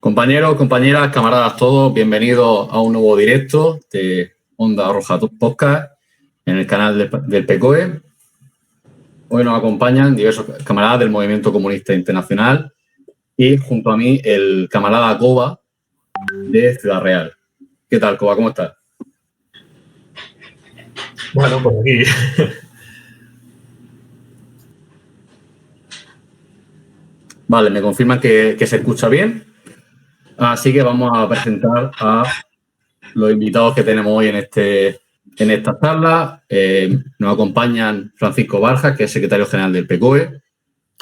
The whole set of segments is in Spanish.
Compañeros, compañeras, camaradas todos, bienvenidos a un nuevo directo de Onda Roja Podcast en el canal del PCOE. Hoy nos acompañan diversos camaradas del Movimiento Comunista Internacional y junto a mí el camarada Coba de Ciudad Real. ¿Qué tal, Coba? ¿Cómo estás? Bueno, pues aquí. Vale, me confirman que se escucha bien. Así que vamos a presentar a los invitados que tenemos hoy en esta charla. Nos acompañan Francisco Barjas, que es secretario general del PCOE.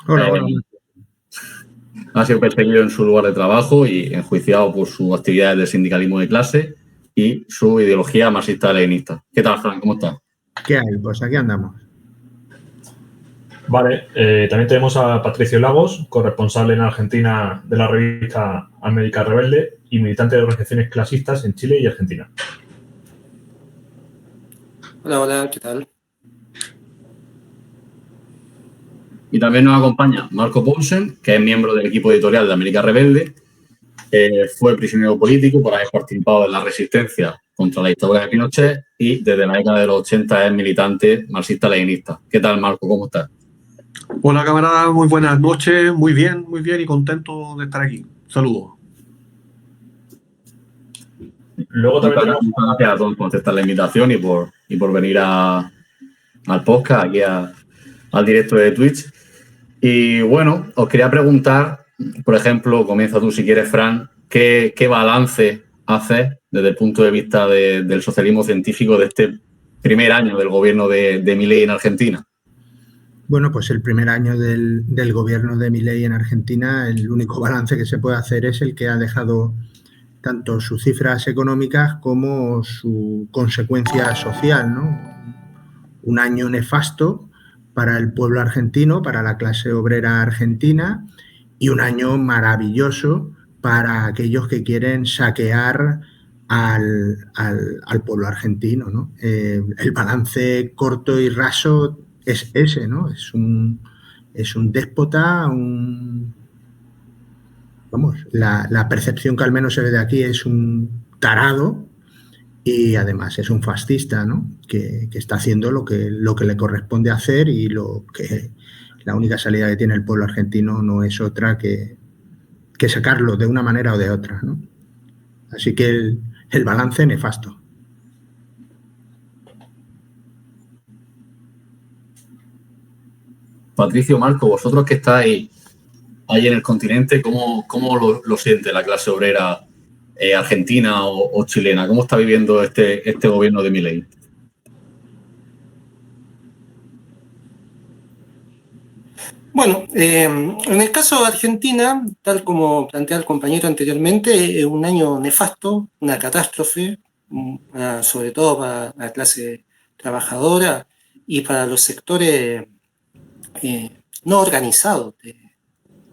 Hola. Ha sido perseguido en su lugar de trabajo y enjuiciado por sus actividades de sindicalismo de clase y su ideología marxista-leninista. ¿Qué tal, Fran? ¿Cómo estás? ¿Qué hay? Pues aquí andamos. Vale, también tenemos a Patricio Lagos, corresponsal en Argentina de la revista América Rebelde y militante de organizaciones clasistas en Chile y Argentina. Hola, ¿qué tal? Y también nos acompaña Marco Paulsen, que es miembro del equipo editorial de América Rebelde. Fue prisionero político por haber participado en la resistencia contra la dictadura de Pinochet y desde la década de los 80 es militante marxista-leninista. ¿Qué tal, Marco? ¿Cómo estás? Hola, camarada, muy buenas noches, muy bien y contento de estar aquí. Saludos. Luego también tenemos... Muchas gracias a todos por aceptar la invitación y por venir al podcast, aquí al directo de Twitch. Y bueno, os quería preguntar, por ejemplo, comienza tú si quieres, Fran, ¿qué balance haces desde el punto de vista del socialismo científico de este primer año del gobierno de Milei en Argentina? Bueno, pues el primer año del gobierno de Milei en Argentina, el único balance que se puede hacer es el que ha dejado tanto sus cifras económicas como su consecuencia social, ¿no? Un año nefasto para el pueblo argentino, para la clase obrera argentina, y un año maravilloso para aquellos que quieren saquear al pueblo argentino, ¿no? El balance corto y raso es ese, ¿no? Es un déspota, la percepción que al menos se ve de aquí es un tarado y además es un fascista, ¿no? Que está haciendo lo que le corresponde hacer y la única salida que tiene el pueblo argentino no es otra que sacarlo de una manera o de otra, ¿no? Así que el balance nefasto. Patricio, Marco, vosotros que estáis ahí en el continente, ¿cómo lo siente la clase obrera argentina o chilena? ¿Cómo está viviendo este gobierno de Milei? Bueno, en el caso de Argentina, tal como plantea el compañero anteriormente, es un año nefasto, una catástrofe, sobre todo para la clase trabajadora y para los sectores no organizados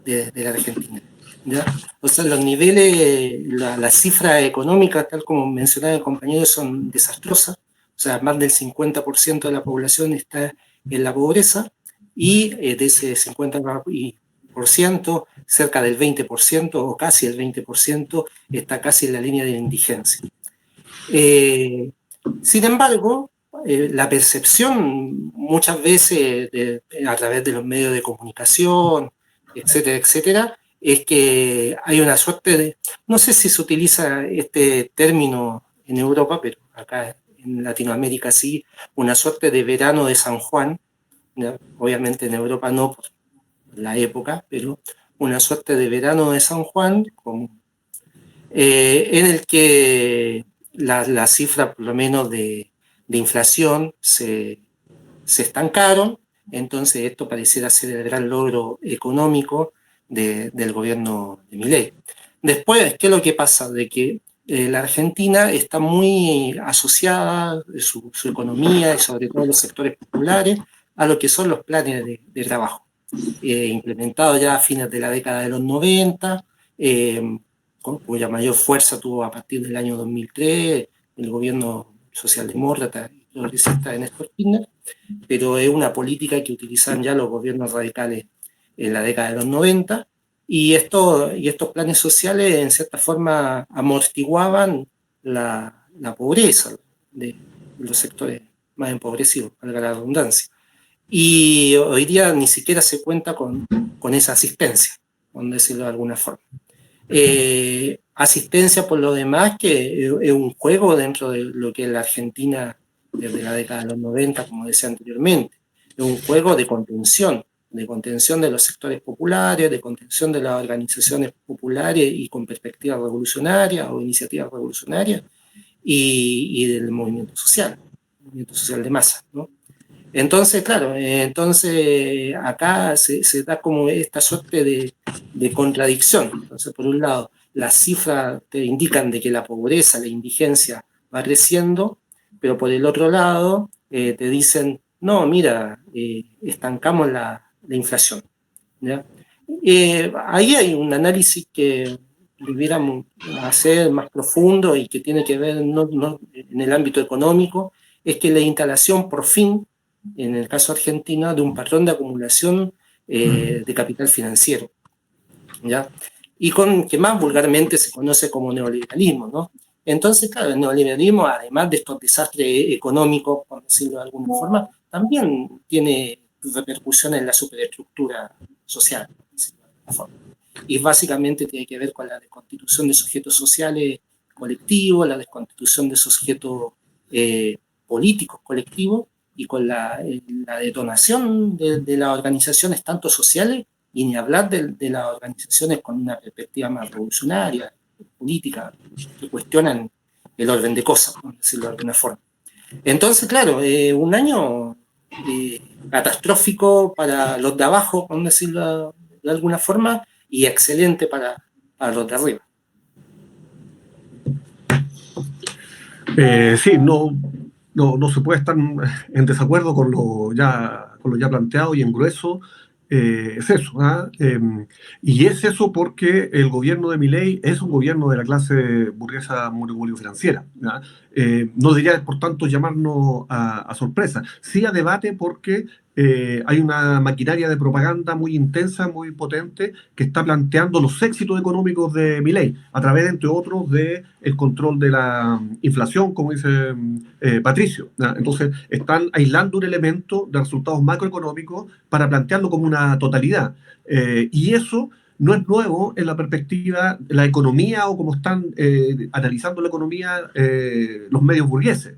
de la Argentina, ¿ya? O sea, los niveles, las cifras económicas, tal como mencionaba el compañero, son desastrosas. O sea, más del 50% de la población está en la pobreza y de ese 50%, cerca del 20% o casi el 20% está casi en la línea de la indigencia. Sin embargo, la percepción muchas veces a través de los medios de comunicación, etcétera, es que hay una suerte de, no sé si se utiliza este término en Europa, pero acá en Latinoamérica sí, una suerte de verano de San Juan, ¿ya? Obviamente en Europa no por la época, pero una suerte de verano de San Juan en el que la cifra por lo menos de inflación se estancaron. Entonces esto pareciera ser el gran logro económico del gobierno de Milei. Después, ¿qué es lo que pasa? De que la Argentina está muy asociada, su economía y sobre todo los sectores populares, a lo que son los planes de trabajo, implementados ya a fines de la década de los 90, cuya mayor fuerza tuvo a partir del año 2003 el gobierno socialdemócrata y progresista de Néstor Kirchner, pero es una política que utilizan ya los gobiernos radicales en la década de los 90 Y estos planes sociales, en cierta forma, amortiguaban la pobreza de los sectores más empobrecidos, valga la redundancia. Y hoy día ni siquiera se cuenta con esa asistencia, por decirlo de alguna forma. Asistencia, por lo demás, que es un juego dentro de lo que es la Argentina desde la década de los 90, como decía anteriormente. Es un juego de contención de los sectores populares, de contención de las organizaciones populares y con perspectivas revolucionarias o iniciativas revolucionarias, y del movimiento social de masa, ¿no? Entonces, claro, acá se da como esta suerte de contradicción. Entonces, por un lado, las cifras te indican de que la pobreza, la indigencia va creciendo, pero por el otro lado te dicen, no, mira, estancamos la inflación, ¿ya? Ahí hay un análisis que debiéramos hacer más profundo y que tiene que ver no en el ámbito económico, es que la instalación por fin, en el caso argentino, de un patrón de acumulación de capital financiero, ¿ya? Y que más vulgarmente se conoce como neoliberalismo, ¿no? Entonces, claro, el neoliberalismo, además de estos desastres económicos, por decirlo de alguna forma, también tiene repercusiones en la superestructura social, por decirlo de alguna forma. Y básicamente tiene que ver con la desconstitución de sujetos sociales colectivos, la desconstitución de sujetos políticos colectivos, y con la detonación de las organizaciones tanto sociales, y ni hablar de las organizaciones con una perspectiva más revolucionaria, política, que cuestionan el orden de cosas, por decirlo de alguna forma. Entonces, claro, un año catastrófico para los de abajo, por decirlo de alguna forma, y excelente para los de arriba. Sí, no se puede estar en desacuerdo con lo ya planteado y en grueso. Es eso, y es eso porque el gobierno de Milei es un gobierno de la clase burguesa monopolio-financiera. No debería, por tanto, llamarnos a sorpresa. Sí a debate porque hay una maquinaria de propaganda muy intensa, muy potente, que está planteando los éxitos económicos de Milei, a través, entre otros, del control de la inflación, como dice Patricio. Entonces, están aislando un elemento de resultados macroeconómicos para plantearlo como una totalidad. Y eso no es nuevo en la perspectiva de la economía o como están analizando la economía los medios burgueses.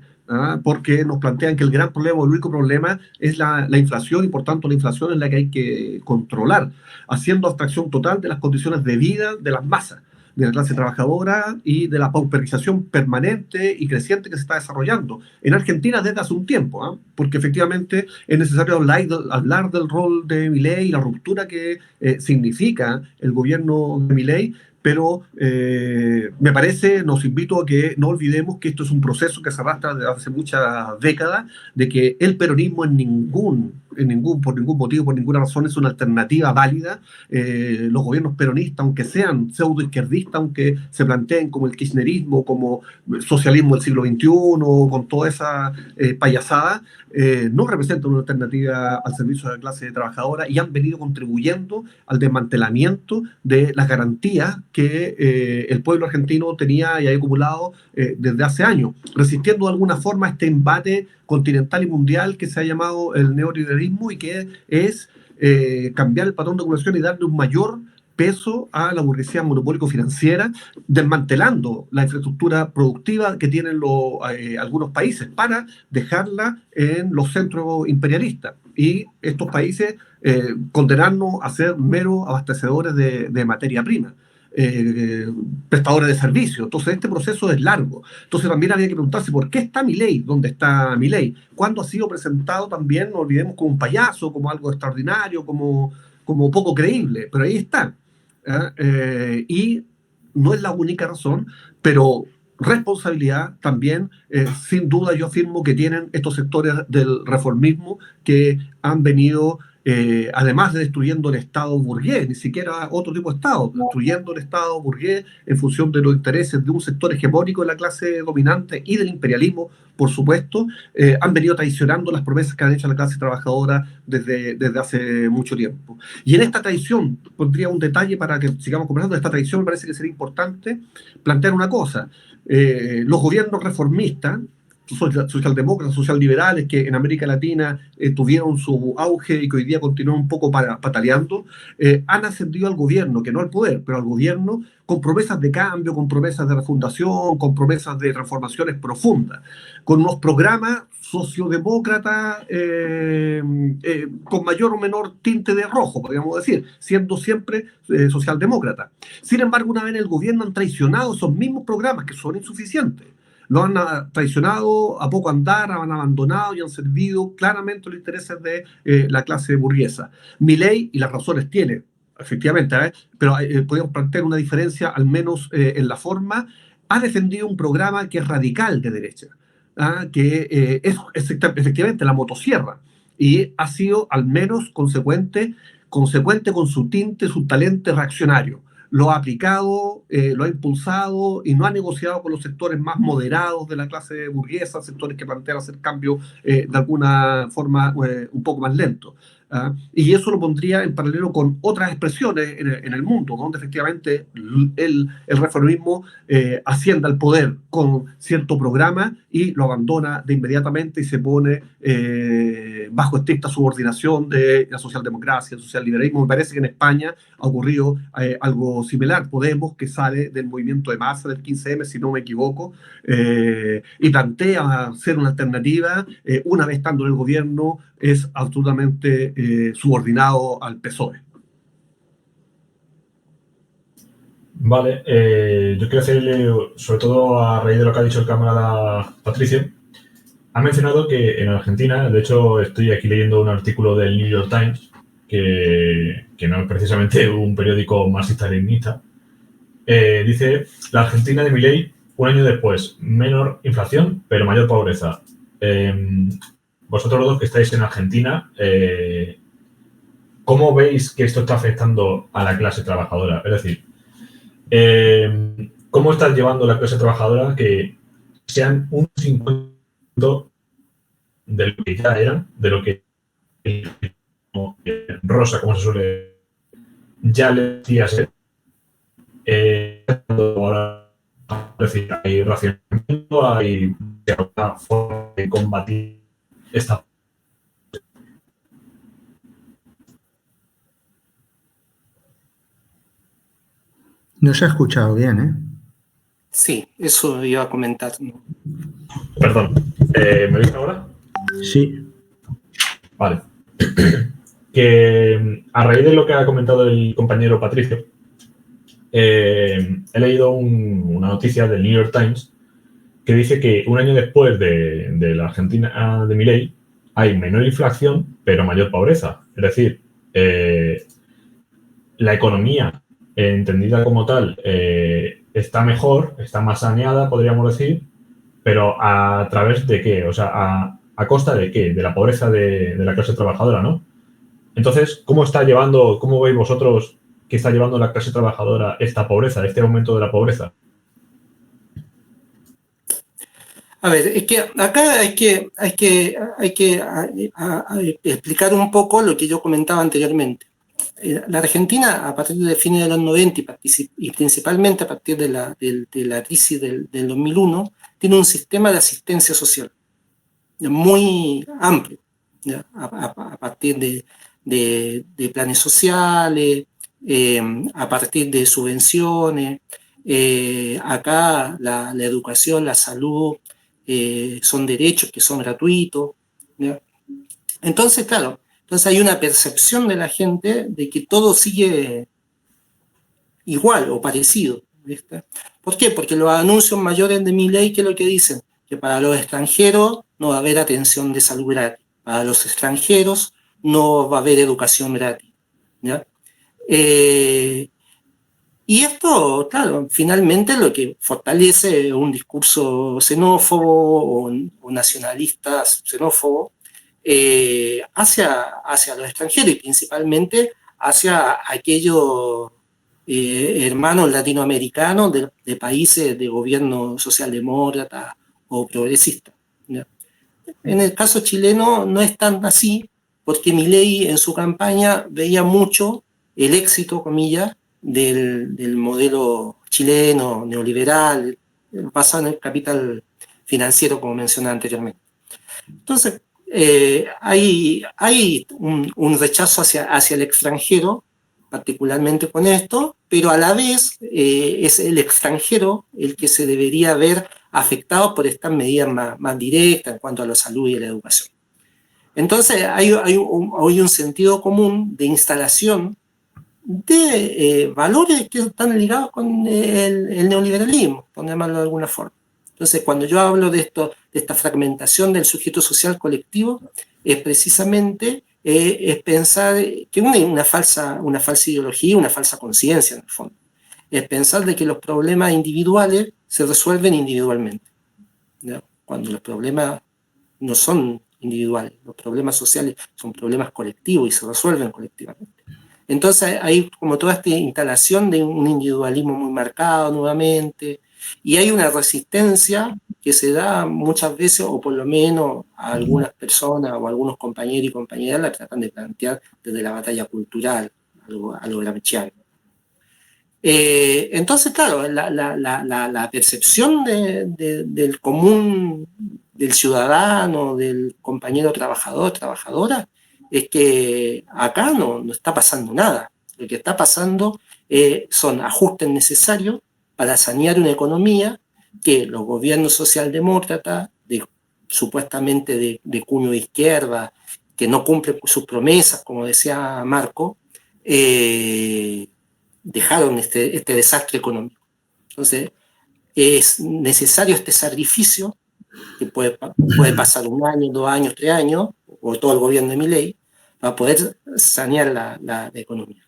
Porque nos plantean que el gran problema, el único problema, es la inflación, y por tanto la inflación es la que hay que controlar, haciendo abstracción total de las condiciones de vida de las masas, de la clase trabajadora y de la pauperización permanente y creciente que se está desarrollando en Argentina desde hace un tiempo, porque efectivamente es necesario hablar del rol de Milei y la ruptura que significa el gobierno de Milei. Pero me parece, nos invito a que no olvidemos que esto es un proceso que se arrastra desde hace muchas décadas, de que el peronismo por ningún motivo, por ninguna razón, es una alternativa válida. Los gobiernos peronistas, aunque sean pseudoizquierdistas, aunque se planteen como el kirchnerismo, como socialismo del siglo XXI, con toda esa payasada, no representan una alternativa al servicio de la clase trabajadora y han venido contribuyendo al desmantelamiento de las garantías que el pueblo argentino tenía y ha acumulado desde hace años, resistiendo de alguna forma a este embate continental y mundial que se ha llamado el neoliberalismo, y que es cambiar el patrón de acumulación y darle un mayor peso a la burguesía monopólico-financiera, desmantelando la infraestructura productiva que tienen algunos países para dejarla en los centros imperialistas. Y estos países condenarnos a ser meros abastecedores de materia prima. Prestadores de servicios. Entonces este proceso es largo. Entonces también había que preguntarse por qué está Milei, dónde está Milei, cuándo ha sido presentado también, no olvidemos, como un payaso, como algo extraordinario, como poco creíble, pero ahí está. Y no es la única razón, pero responsabilidad también, sin duda yo afirmo que tienen estos sectores del reformismo que han venido además de destruyendo el Estado burgués, ni siquiera otro tipo de Estado, destruyendo el Estado burgués en función de los intereses de un sector hegemónico de la clase dominante y del imperialismo, por supuesto, han venido traicionando las promesas que han hecho la clase trabajadora desde hace mucho tiempo. Y en esta traición, pondría un detalle para que sigamos conversando, de esta traición me parece que sería importante plantear una cosa. Los gobiernos reformistas, socialdemócratas, socialliberales, que en América Latina tuvieron su auge y que hoy día continúan un poco pataleando, han ascendido al gobierno, que no al poder, pero al gobierno, con promesas de cambio, con promesas de refundación, con promesas de transformaciones profundas, con unos programas sociodemócratas con mayor o menor tinte de rojo, podríamos decir, siendo siempre socialdemócratas. Sin embargo, una vez en el gobierno han traicionado esos mismos programas que son insuficientes. Lo han traicionado a poco andar, han abandonado y han servido claramente los intereses de la clase burguesa. Milei, y las razones tiene, efectivamente, pero podemos plantear una diferencia, al menos en la forma, ha defendido un programa que es radical de derecha, que es efectivamente la motosierra, y ha sido al menos consecuente con su tinte, su talento reaccionario. Lo ha aplicado, lo ha impulsado y no ha negociado con los sectores más moderados de la clase burguesa, sectores que plantean hacer cambios de alguna forma un poco más lento. Y eso lo pondría en paralelo con otras expresiones en el mundo, donde efectivamente el reformismo asciende al poder con cierto programa y lo abandona de inmediatamente y se pone bajo estricta subordinación de la socialdemocracia, el socialliberalismo. Me parece que en España ha ocurrido algo similar. Podemos, que sale del movimiento de masa del 15M, si no me equivoco, y plantea ser una alternativa, una vez estando en el gobierno, es absolutamente subordinado al PSOE. Vale, yo quiero hacerle, sobre todo a raíz de lo que ha dicho el camarada Patricio, ha mencionado que en Argentina, de hecho estoy aquí leyendo un artículo del New York Times, que no es precisamente un periódico marxista-leninista, dice, la Argentina de Milei, un año después, menor inflación, pero mayor pobreza. Vosotros los dos que estáis en Argentina, ¿cómo veis que esto está afectando a la clase trabajadora? Es decir, ¿cómo está llevando la clase trabajadora que sean un 50% de lo que ya eran, de lo que Rosa, como se suele, ya le decía ser? Ahora, es decir, hay racionamiento, hay una forma de combatir esta. No se ha escuchado bien, ¿eh? Sí, eso iba a comentar. Perdón, ¿me oís ahora? Sí. Vale. Que a raíz de lo que ha comentado el compañero Patricio, he leído una noticia del New York Times que dice que un año después de la Argentina de Milei hay menor inflación, pero mayor pobreza. Es decir, la economía entendida como tal está mejor, está más saneada, podríamos decir, pero ¿a través de qué? O sea, ¿a costa de qué? De la pobreza de la clase trabajadora, ¿no? Entonces, ¿cómo veis vosotros que está llevando la clase trabajadora esta pobreza, este aumento de la pobreza? A ver, es que acá hay que explicar un poco lo que yo comentaba anteriormente. La Argentina, a partir de fines de los 90 y principalmente a partir de la crisis del 2001, tiene un sistema de asistencia social muy amplio, ¿ya? A partir de planes sociales, a partir de subvenciones. Acá la educación, la salud son derechos que son gratuitos, ¿ya? Entonces, claro, hay una percepción de la gente de que todo sigue igual o parecido, ¿viste? ¿Por qué? Porque los anuncios mayores de Milei, ¿qué es lo que dicen? Que para los extranjeros no va a haber atención de salud gratis, para los extranjeros no va a haber educación gratis, ¿ya? Y esto, claro, finalmente lo que fortalece es un discurso xenófobo o nacionalista xenófobo, hacia los extranjeros y principalmente hacia aquellos hermanos latinoamericanos de países de gobierno socialdemócrata o progresista, ¿ya? En el caso chileno no es tan así, porque Milei en su campaña veía mucho el éxito, comillas, del modelo chileno, neoliberal, basado en el capital financiero, como mencionaba anteriormente. Entonces, hay un rechazo hacia el extranjero, particularmente con esto, pero a la vez es el extranjero el que se debería ver afectado por estas medidas más directas en cuanto a la salud y la educación. Entonces, hay un sentido común de instalación de valores que están ligados con el neoliberalismo, por llamarlo de alguna forma. Entonces, cuando yo hablo de esta fragmentación del sujeto social colectivo, es precisamente es pensar que una falsa ideología, una falsa conciencia en el fondo. Es pensar de que los problemas individuales se resuelven individualmente, ¿ya? Cuando los problemas no son individuales, los problemas sociales son problemas colectivos y se resuelven colectivamente. Entonces hay como toda esta instalación de un individualismo muy marcado nuevamente, y hay una resistencia que se da muchas veces, o por lo menos a algunas personas o a algunos compañeros y compañeras la tratan de plantear desde la batalla cultural, a lo gramsciano. Entonces, claro, la percepción del común, del ciudadano, del compañero trabajador, trabajadora, es que acá no está pasando nada. Lo que está pasando son ajustes necesarios para sanear una economía que los gobiernos socialdemócratas, supuestamente de cuño de izquierda, que no cumplen sus promesas, como decía Marco, dejaron este desastre económico. Entonces, es necesario este sacrificio, que puede pasar 1 año, 2 años, 3 años, o todo el gobierno de Milei, para poder sanear la economía.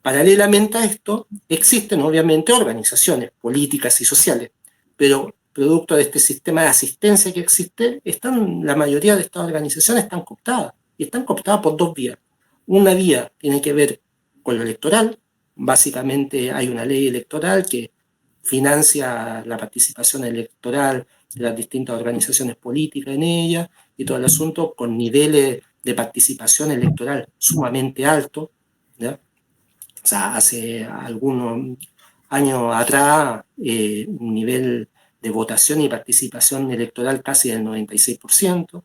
Paralelamente a esto, existen obviamente organizaciones políticas y sociales, pero producto de este sistema de asistencia que existe, la mayoría de estas organizaciones están cooptadas, y están cooptadas por 2 vías. Una vía tiene que ver con lo electoral. Básicamente hay una ley electoral que financia la participación electoral de las distintas organizaciones políticas en ella, y todo el asunto con niveles de participación electoral sumamente altos, ¿ya? O sea, hace algunos años atrás, un nivel de votación y participación electoral casi del 96%.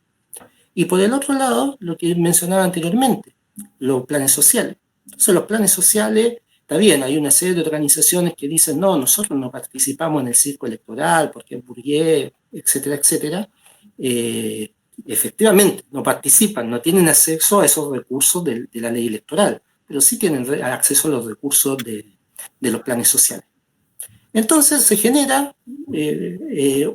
Y por el otro lado, lo que mencionaba anteriormente, los planes sociales. Entonces, los planes sociales, está bien, hay una serie de organizaciones que dicen, no, nosotros no participamos en el circo electoral porque es burgués, etcétera, etcétera. Efectivamente, no participan, no tienen acceso a esos recursos de la ley electoral, pero sí tienen acceso a los recursos de los planes sociales. Entonces se genera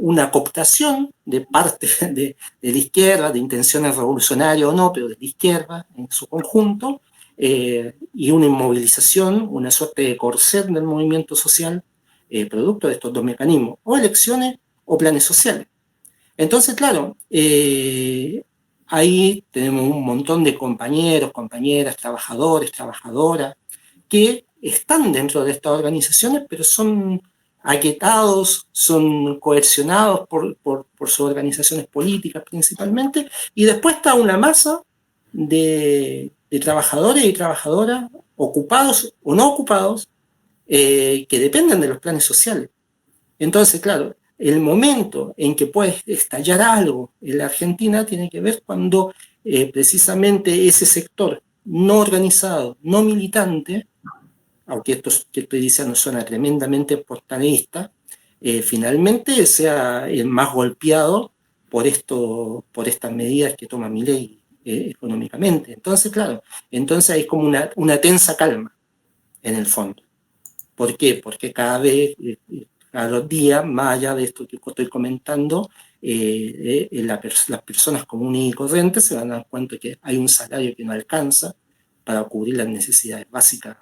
una cooptación de parte de la izquierda, de intenciones revolucionarias o no, pero de la izquierda en su conjunto, y una inmovilización, una suerte de corset del movimiento social, producto de estos 2 mecanismos, o elecciones o planes sociales. Entonces, claro, ahí tenemos un montón de compañeros, compañeras, trabajadores, trabajadoras, que están dentro de estas organizaciones, pero son aquietados, son coercionados por sus organizaciones políticas principalmente, y después está una masa de trabajadores y trabajadoras, ocupados o no ocupados, que dependen de los planes sociales. Entonces, claro, el momento en que puede estallar algo en la Argentina tiene que ver cuando precisamente ese sector no organizado, no militante, aunque esto que estoy diciendo suena tremendamente portanista, finalmente sea el más golpeado por estas medidas que toma Milei económicamente. Entonces, claro, entonces hay como una tensa calma en el fondo. ¿Por qué? Porque cada vez, a los días, más allá de esto que estoy comentando, las personas comunes y corrientes se van a dar cuenta que hay un salario que no alcanza para cubrir las necesidades básicas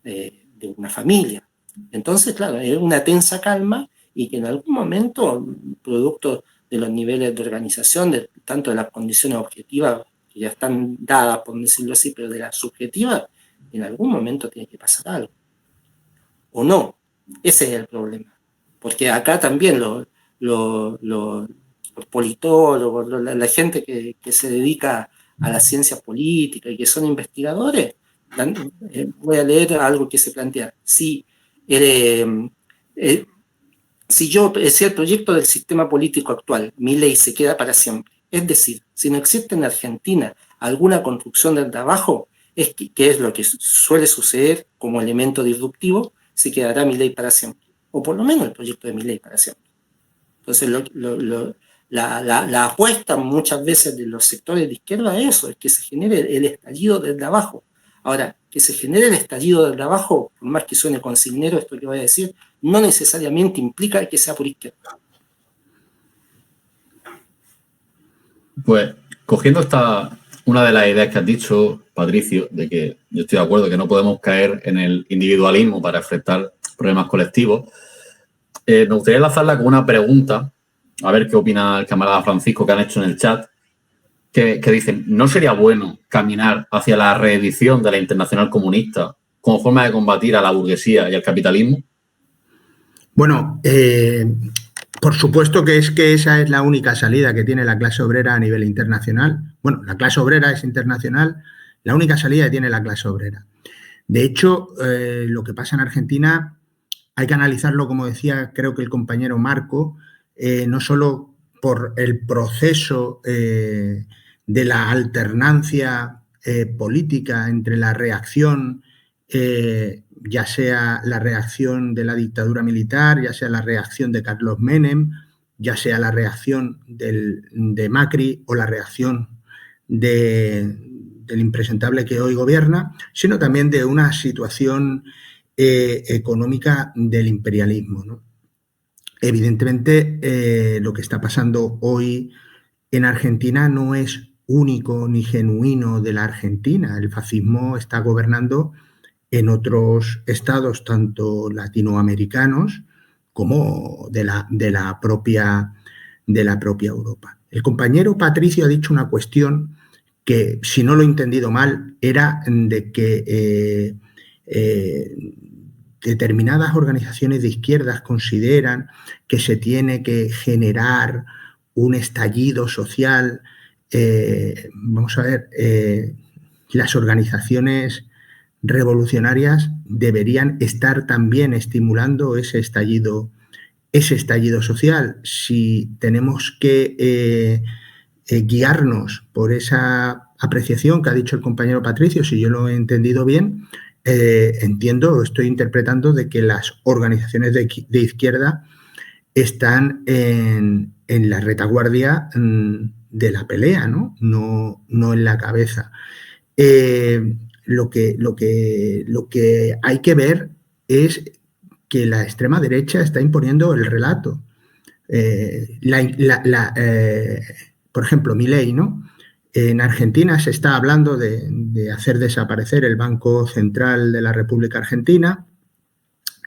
de una familia. Entonces, claro, es una tensa calma, y que en algún momento, producto los niveles de organización, tanto de las condiciones objetivas, que ya están dadas, por decirlo así, pero de las subjetivas, en algún momento tiene que pasar algo. ¿O no? Ese es el problema. Porque acá también los politólogos, la gente que se dedica a la ciencia política y que son investigadores, voy a leer algo que se plantea. Si el proyecto del sistema político actual, Milei, se queda para siempre, es decir, si no existe en Argentina alguna construcción del trabajo, que es lo que suele suceder como elemento disruptivo, se quedará Milei para siempre, o por lo menos el proyecto de Milei para siempre. Entonces, la apuesta muchas veces de los sectores de izquierda es eso, es que se genere el estallido del trabajo. Ahora, que se genere el estallido del trabajo, por más que suene consignero esto que voy a decir, no necesariamente implica que sea por izquierda. Pues, cogiendo una de las ideas que has dicho, Patricio, de que yo estoy de acuerdo que no podemos caer en el individualismo para enfrentar problemas colectivos, me gustaría enlazarla con una pregunta, a ver qué opina el camarada Francisco, que han hecho en el chat, que dicen, ¿no sería bueno caminar hacia la reedición de la Internacional Comunista como forma de combatir a la burguesía y al capitalismo? Bueno, por supuesto que esa es la única salida que tiene la clase obrera a nivel internacional. Bueno, la clase obrera es internacional, la única salida que tiene la clase obrera. De hecho, lo que pasa en Argentina hay que analizarlo, como decía, creo que el compañero Marco, no solo por el proceso de la alternancia política entre la reacción, ya sea la reacción de la dictadura militar, ya sea la reacción de Carlos Menem, ya sea la reacción de Macri o la reacción del impresentable que hoy gobierna, sino también de una situación económica del imperialismo, ¿no? Evidentemente, lo que está pasando hoy en Argentina no es único ni genuino de la Argentina. El fascismo está gobernando en otros estados, tanto latinoamericanos como de la propia Europa. El compañero Patricio ha dicho una cuestión que, si no lo he entendido mal, era de que determinadas organizaciones de izquierdas consideran que se tiene que generar un estallido social. Vamos a ver, las organizaciones revolucionarias deberían estar también estimulando ese estallido social. Si tenemos que guiarnos por esa apreciación que ha dicho el compañero Patricio, si yo lo he entendido bien, estoy interpretando de que las organizaciones de izquierda están en la retaguardia de la pelea, ¿no? No en la cabeza. Lo que hay que ver es que la extrema derecha está imponiendo el relato. Por ejemplo, Milei, ¿no? En Argentina se está hablando de hacer desaparecer el Banco Central de la República Argentina.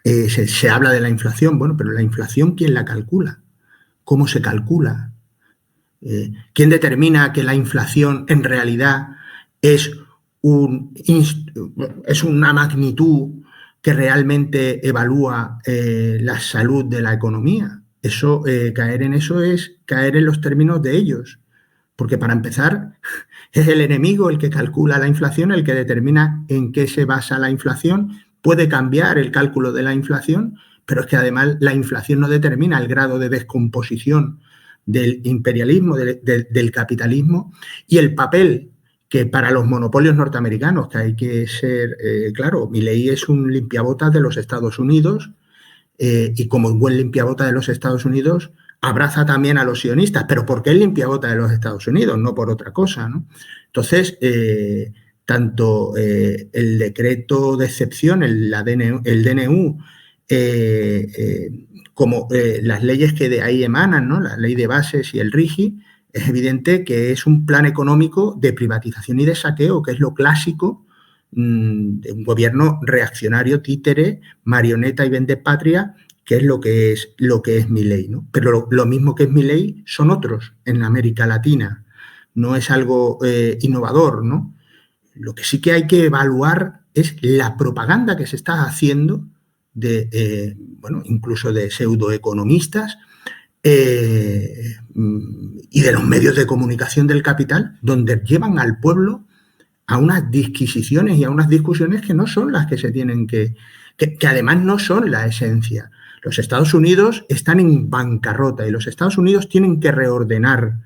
Se habla de la inflación. Bueno, pero la inflación, ¿quién la calcula? ¿Cómo se calcula? ¿Quién determina que la inflación en realidad es una magnitud que realmente evalúa la salud de la economía? Caer en eso es caer en los términos de ellos. Porque, para empezar, es el enemigo el que calcula la inflación, el que determina en qué se basa la inflación. Puede cambiar el cálculo de la inflación, pero es que además la inflación no determina el grado de descomposición del imperialismo, del capitalismo, y el papel que para los monopolios norteamericanos, que hay que ser claro, Milei es un limpiabotas de los Estados Unidos, y como un buen limpiabotas de los Estados Unidos, abraza también a los sionistas. ¿Pero por qué el limpiabotas de los Estados Unidos? No por otra cosa, ¿no? Entonces, tanto el decreto de excepción, el DNU, como las leyes que de ahí emanan, ¿no? La ley de bases y el RIGI, es evidente que es un plan económico de privatización y de saqueo, que es lo clásico de un gobierno reaccionario, títere, marioneta y vendepatria, que es lo que es Milei, ¿no? Pero lo mismo que es Milei son otros en América Latina. No es algo innovador, ¿no? Lo que sí que hay que evaluar es la propaganda que se está haciendo de, incluso de pseudoeconomistas y de los medios de comunicación del capital, donde llevan al pueblo a unas disquisiciones y a unas discusiones que no son las que se tienen que además no son la esencia. Los Estados Unidos están en bancarrota y los Estados Unidos tienen que reordenar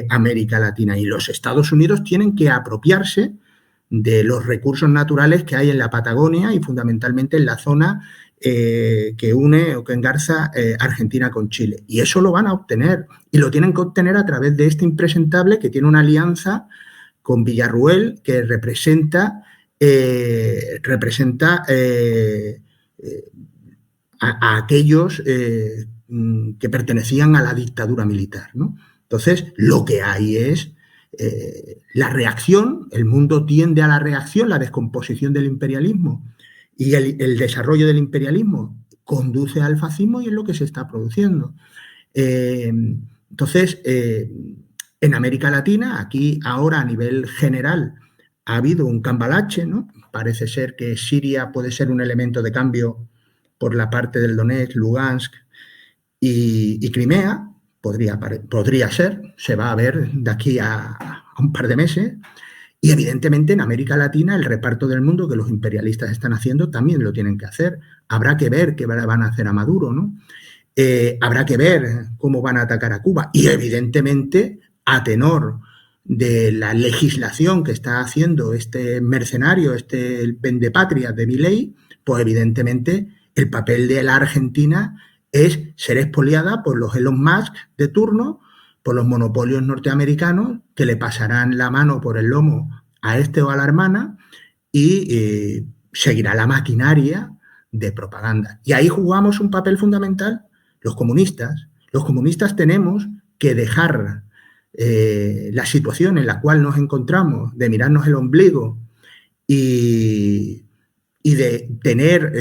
América Latina y los Estados Unidos tienen que apropiarse de los recursos naturales que hay en la Patagonia y fundamentalmente en la zona que une o que engarza Argentina con Chile. Y eso lo van a obtener y lo tienen que obtener a través de este impresentable que tiene una alianza con Villarruel que representa a aquellos que pertenecían a la dictadura militar, ¿no? Entonces, lo que hay es la reacción, el mundo tiende a la reacción, la descomposición del imperialismo y el desarrollo del imperialismo conduce al fascismo y es lo que se está produciendo. Entonces, en América Latina, aquí ahora a nivel general ha habido un cambalache, ¿no? Parece ser que Siria puede ser un elemento de cambio por la parte del Donetsk, Lugansk y Crimea. Podría ser, se va a ver de aquí a un par de meses. Y evidentemente en América Latina el reparto del mundo que los imperialistas están haciendo también lo tienen que hacer. Habrá que ver qué van a hacer a Maduro, ¿no? Habrá que ver cómo van a atacar a Cuba. Y evidentemente, a tenor de la legislación que está haciendo este mercenario, este vendepatrias de Milei, pues evidentemente el papel de la Argentina es ser expoliada por los Elon Musk de turno, por los monopolios norteamericanos que le pasarán la mano por el lomo a este o a la hermana y seguirá la maquinaria de propaganda. Y ahí jugamos un papel fundamental los comunistas. Los comunistas tenemos que dejar la situación en la cual nos encontramos, de mirarnos el ombligo y de tener,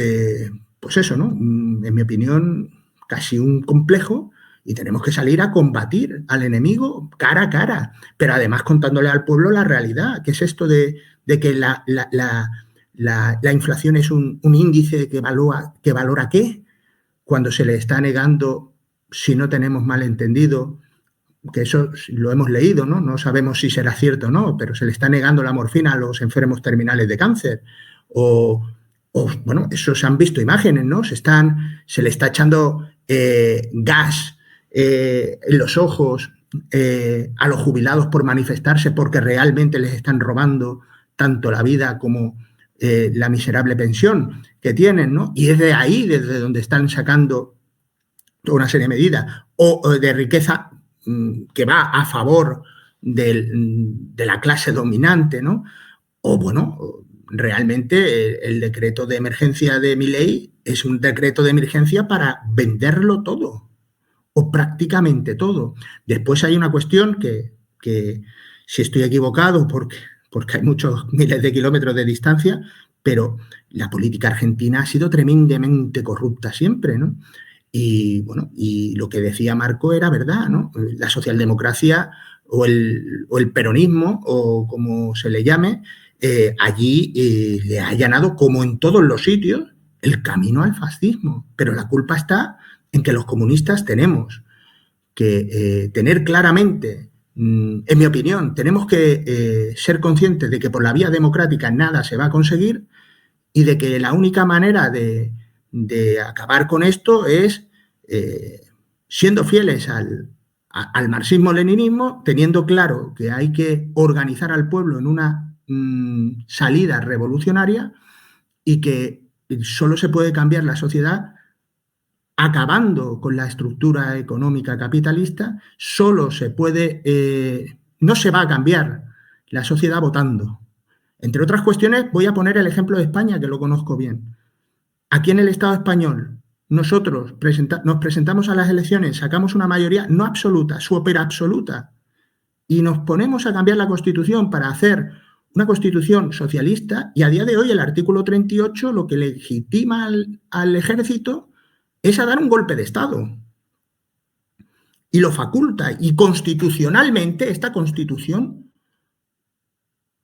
pues eso, ¿no? En mi opinión, casi un complejo, y tenemos que salir a combatir al enemigo cara a cara, pero además contándole al pueblo la realidad, que es esto de que la inflación es un índice que valora qué, cuando se le está negando, si no tenemos mal entendido, que eso lo hemos leído, ¿no? No sabemos si será cierto o no, pero se le está negando la morfina a los enfermos terminales de cáncer. Bueno, eso se han visto imágenes, ¿no? Se le está echando gas en los ojos a los jubilados por manifestarse porque realmente les están robando tanto la vida como la miserable pensión que tienen, ¿no? Y es de ahí desde donde están sacando toda una serie de medidas o de riqueza que va a favor de la clase dominante, ¿no? O bueno, realmente el decreto de emergencia de Milei es un decreto de emergencia para venderlo todo o prácticamente todo. Después hay una cuestión que si estoy equivocado porque hay muchos miles de kilómetros de distancia, pero la política argentina ha sido tremendamente corrupta siempre, ¿no? Y bueno, y lo que decía Marco era verdad, ¿no? La socialdemocracia o el peronismo, o como se le llame, allí le ha allanado, como en todos los sitios, el camino al fascismo. Pero la culpa está en que los comunistas tenemos que tener claramente, en mi opinión, tenemos que ser conscientes de que por la vía democrática nada se va a conseguir y de que la única manera de acabar con esto es siendo fieles al marxismo-leninismo, teniendo claro que hay que organizar al pueblo en una salida revolucionaria y que solo se puede cambiar la sociedad acabando con la estructura económica capitalista. Solo se puede, no se va a cambiar la sociedad votando. Entre otras cuestiones, voy a poner el ejemplo de España, que lo conozco bien. Aquí en el Estado español, nosotros nos presentamos a las elecciones, sacamos una mayoría no absoluta, súper absoluta, y nos ponemos a cambiar la Constitución para hacer una Constitución socialista, y a día de hoy el artículo 38 lo que legitima al ejército es a dar un golpe de Estado. Y lo faculta. Y constitucionalmente esta Constitución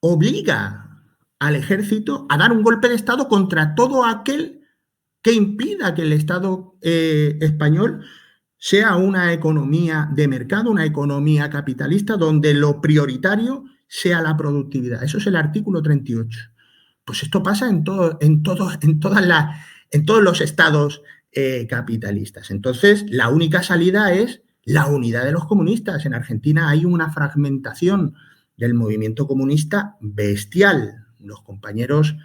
obliga al ejército a dar un golpe de Estado contra todo aquel que impida que el Estado español sea una economía de mercado, una economía capitalista, donde lo prioritario sea la productividad. Eso es el artículo 38. Pues esto pasa en todos los estados capitalistas. Entonces, la única salida es la unidad de los comunistas. En Argentina hay una fragmentación del movimiento comunista bestial. Los compañeros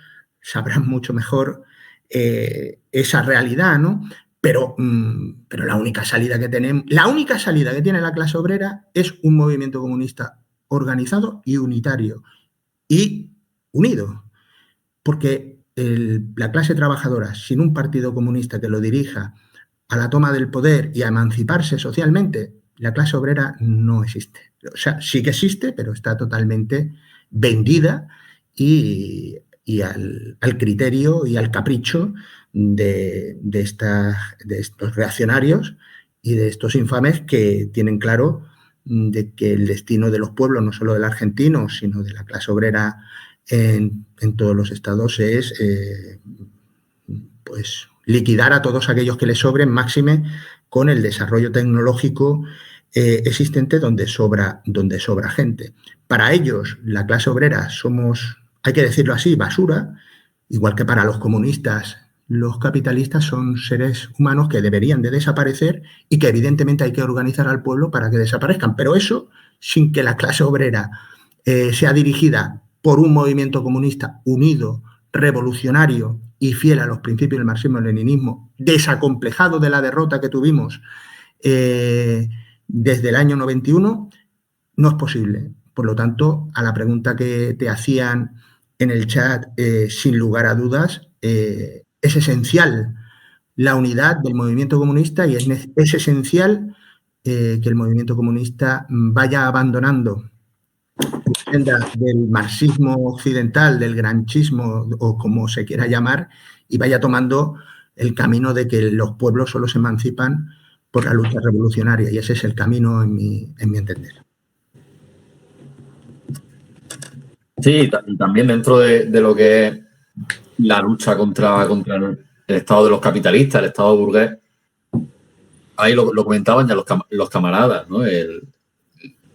sabrán mucho mejor esa realidad, ¿no? Pero la única salida que tiene la clase obrera es un movimiento comunista organizado y unitario y unido. Porque la clase trabajadora, sin un partido comunista que lo dirija a la toma del poder y a emanciparse socialmente, la clase obrera no existe. O sea, sí que existe, pero está totalmente vendida y al criterio y al capricho de estos reaccionarios y de estos infames que tienen claro de que el destino de los pueblos, no solo del argentino, sino de la clase obrera en todos los estados, es pues liquidar a todos aquellos que les sobren, máxime con el desarrollo tecnológico existente donde sobra gente. Para ellos, la clase obrera somos, hay que decirlo así, basura, igual que para los comunistas, los capitalistas son seres humanos que deberían de desaparecer y que evidentemente hay que organizar al pueblo para que desaparezcan, pero eso sin que la clase obrera sea dirigida por un movimiento comunista unido, revolucionario y fiel a los principios del marxismo-leninismo, desacomplejado de la derrota que tuvimos desde el año 91, no es posible. Por lo tanto, a la pregunta que te hacían en el chat, sin lugar a dudas, es esencial la unidad del movimiento comunista y es esencial que el movimiento comunista vaya abandonando la senda del marxismo occidental, del granchismo o como se quiera llamar, y vaya tomando el camino de que los pueblos solo se emancipan por la lucha revolucionaria, y ese es el camino en mi entender. Sí, y también dentro de lo que es la lucha contra el estado de los capitalistas, el estado burgués, ahí lo comentaban ya los camaradas, ¿no? En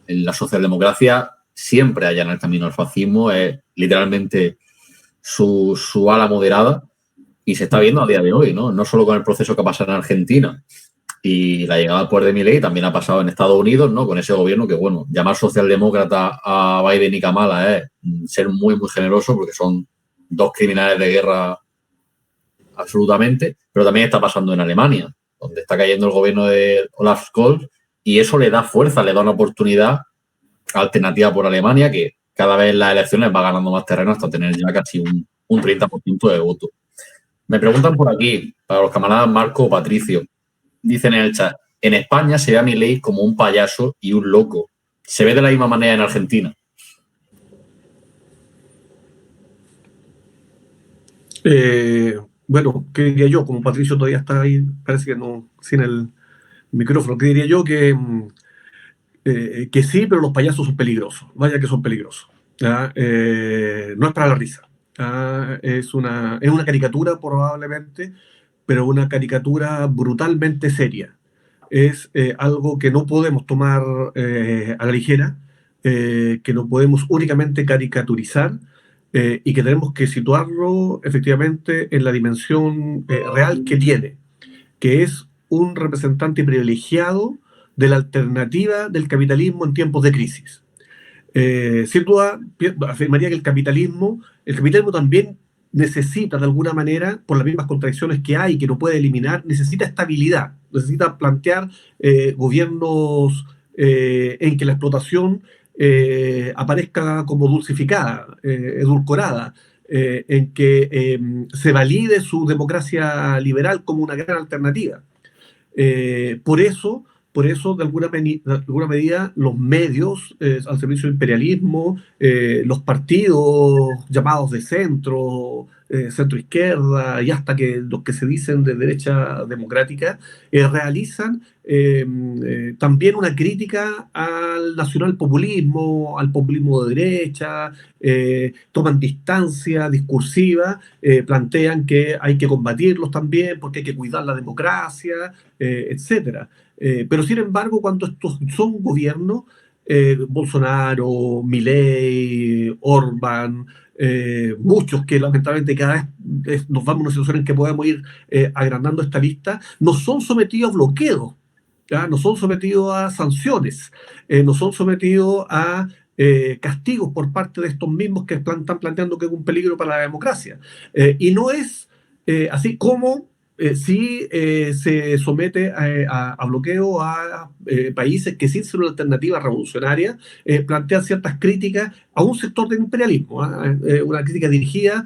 la socialdemocracia siempre allana el camino al fascismo, es literalmente su ala moderada, y se está viendo a día de hoy, ¿no? No solo con el proceso que ha pasado en Argentina y la llegada al poder de Milei, también ha pasado en Estados Unidos, ¿no? Con ese gobierno que, bueno, llamar socialdemócrata a Biden y Kamala es ser muy, muy generoso, porque son dos criminales de guerra absolutamente, pero también está pasando en Alemania, donde está cayendo el gobierno de Olaf Scholz, y eso le da fuerza, le da una oportunidad alternativa por Alemania, que cada vez en las elecciones va ganando más terreno hasta tener ya casi un 30% de voto. Me preguntan por aquí, para los camaradas Marco o Patricio, dicen en el chat, en España se ve a Milei como un payaso y un loco. ¿Se ve de la misma manera en Argentina? Bueno, ¿qué diría yo? Como Patricio todavía está ahí, parece que no, sin el micrófono, ¿qué diría yo? Que sí, pero los payasos son peligrosos. Vaya que son peligrosos. No es para la risa. Es una caricatura probablemente, pero una caricatura brutalmente seria. Es algo que no podemos tomar a la ligera, que no podemos únicamente caricaturizar, y que tenemos que situarlo efectivamente en la dimensión real que tiene, que es un representante privilegiado de la alternativa del capitalismo en tiempos de crisis. Sin duda, afirmaría que el capitalismo también necesita, de alguna manera, por las mismas contradicciones que hay, que no puede eliminar, necesita estabilidad, necesita plantear gobiernos en que la explotación aparezca como dulcificada, edulcorada, en que se valide su democracia liberal como una gran alternativa. Por eso, de alguna medida, los medios al servicio del imperialismo, los partidos llamados de centro, centro-izquierda y hasta que los que se dicen de derecha democrática, realizan también una crítica al nacionalpopulismo, al populismo de derecha, toman distancia discursiva, plantean que hay que combatirlos también porque hay que cuidar la democracia, etcétera. Pero sin embargo, cuando estos son gobiernos, Bolsonaro, Milei, Orbán, muchos que lamentablemente cada vez nos vamos a una situación en que podemos ir agrandando esta lista, no son sometidos a bloqueos, ¿ya? No son sometidos a sanciones, no son sometidos a castigos por parte de estos mismos que están planteando que es un peligro para la democracia. Y no es así como sí se somete a bloqueo a países que sin ser una alternativa revolucionaria plantean ciertas críticas a un sector del imperialismo, una crítica dirigida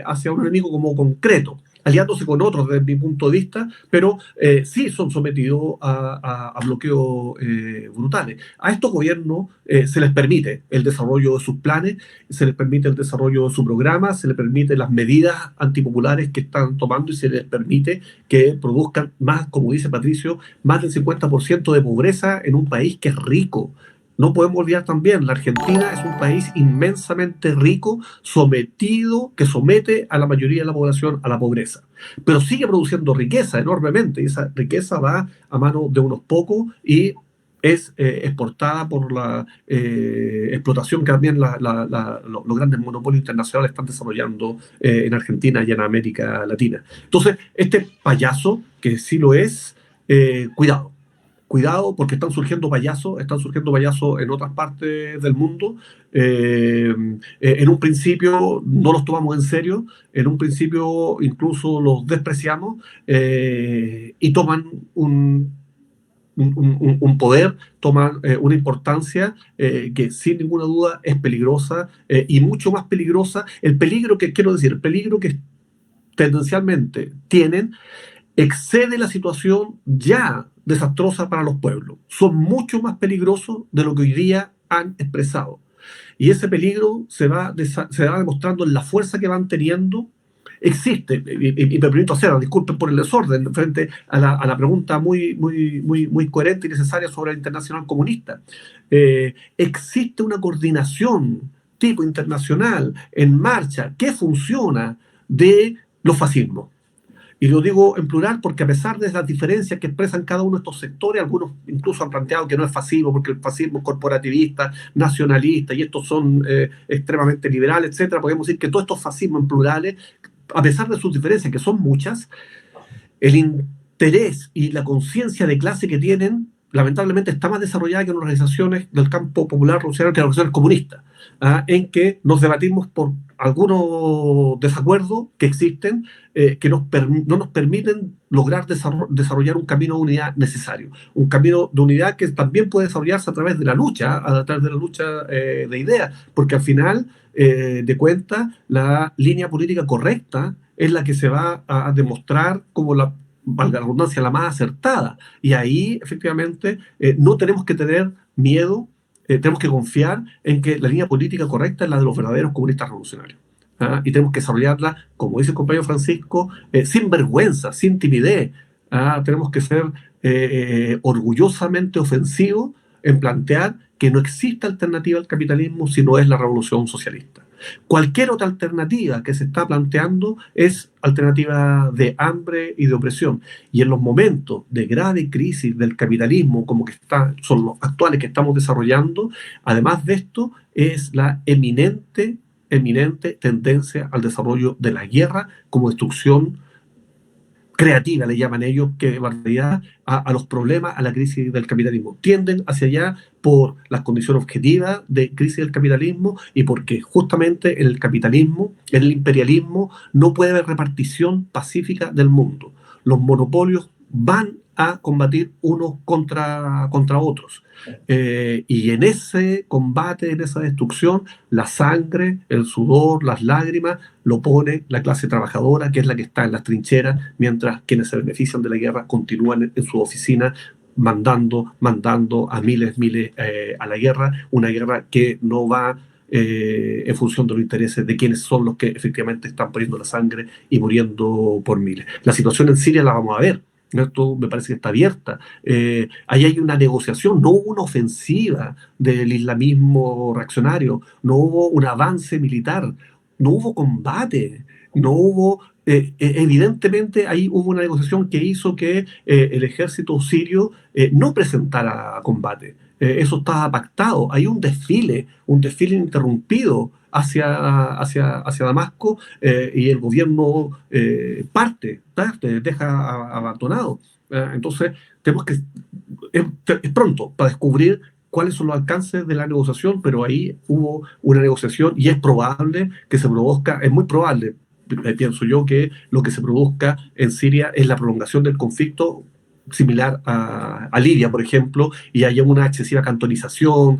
hacia un enemigo como concreto, aliándose con otros desde mi punto de vista, pero sí son sometidos a bloqueos brutales. A estos gobiernos se les permite el desarrollo de sus planes, se les permite el desarrollo de su programa, se les permite las medidas antipopulares que están tomando y se les permite que produzcan más, como dice Patricio, más del 50% de pobreza en un país que es rico. No podemos olvidar también, la Argentina es un país inmensamente rico, que somete a la mayoría de la población a la pobreza, pero sigue produciendo riqueza enormemente, y esa riqueza va a manos de unos pocos y es exportada por la explotación que también los grandes monopolios internacionales están desarrollando en Argentina y en América Latina. Entonces, este payaso, que sí lo es, cuidado porque están surgiendo payasos en otras partes del mundo. En un principio no los tomamos en serio, en un principio incluso los despreciamos y toman un poder, toman una importancia que sin ninguna duda es peligrosa y mucho más peligrosa. El peligro que tendencialmente tienen excede la situación ya desastrosa para los pueblos. Son mucho más peligrosos de lo que hoy día han expresado. Y ese peligro se va demostrando en la fuerza que van teniendo. Existe, y me permito hacerlo, disculpen por el desorden, frente a la pregunta muy coherente y necesaria sobre el internacional comunista. Existe una coordinación tipo internacional en marcha que funciona de los fascismos. Y lo digo en plural porque a pesar de las diferencias que expresan cada uno de estos sectores, algunos incluso han planteado que no es fascismo porque el fascismo es corporativista, nacionalista y estos son extremadamente liberales, etcétera. Podemos decir que todos estos fascismos en plurales, a pesar de sus diferencias, que son muchas, el interés y la conciencia de clase que tienen, lamentablemente, está más desarrollada que en organizaciones del campo popular revolucionario, que en organizaciones comunistas, en que nos debatimos por algunos desacuerdos que existen, que no nos permiten lograr desarrollar un camino de unidad necesario. Un camino de unidad que también puede desarrollarse a través de la lucha, de ideas, porque al final, de cuentas, la línea política correcta es la que se va a demostrar como valga la redundancia, la más acertada. Y ahí, efectivamente, no tenemos que tener miedo, tenemos que confiar en que la línea política correcta es la de los verdaderos comunistas revolucionarios. Y tenemos que desarrollarla, como dice el compañero Francisco, sin vergüenza, sin timidez. Tenemos que ser orgullosamente ofensivos en plantear que no existe alternativa al capitalismo si no es la revolución socialista. Cualquier otra alternativa que se está planteando es alternativa de hambre y de opresión. Y en los momentos de grave crisis del capitalismo, como que son los actuales que estamos desarrollando, además de esto, es la eminente tendencia al desarrollo de la guerra como destrucción creativa, le llaman ellos, que en realidad a los problemas, a la crisis del capitalismo. Tienden hacia allá por las condiciones objetivas de crisis del capitalismo y porque justamente en el capitalismo, en el imperialismo, no puede haber repartición pacífica del mundo. Los monopolios van a combatir unos contra otros. Y en ese combate, en esa destrucción, la sangre, el sudor, las lágrimas, lo pone la clase trabajadora, que es la que está en las trincheras, mientras quienes se benefician de la guerra continúan en su oficina mandando a miles a la guerra, una guerra que no va en función de los intereses de quienes son los que efectivamente están poniendo la sangre y muriendo por miles. La situación en Siria la vamos a ver. Esto me parece que está abierta. Ahí hay una negociación, no hubo una ofensiva del islamismo reaccionario, no hubo un avance militar, no hubo combate, no hubo... evidentemente ahí hubo una negociación que hizo que el ejército sirio no presentara combate. Eso estaba pactado. Hay un desfile interrumpido hacia Damasco, y el gobierno parte, deja abandonado. Entonces, tenemos que... Es pronto para descubrir cuáles son los alcances de la negociación, pero ahí hubo una negociación y es probable que se produzca, es muy probable, pienso yo, que lo que se produzca en Siria es la prolongación del conflicto similar a Libia, por ejemplo, y haya una excesiva cantonización,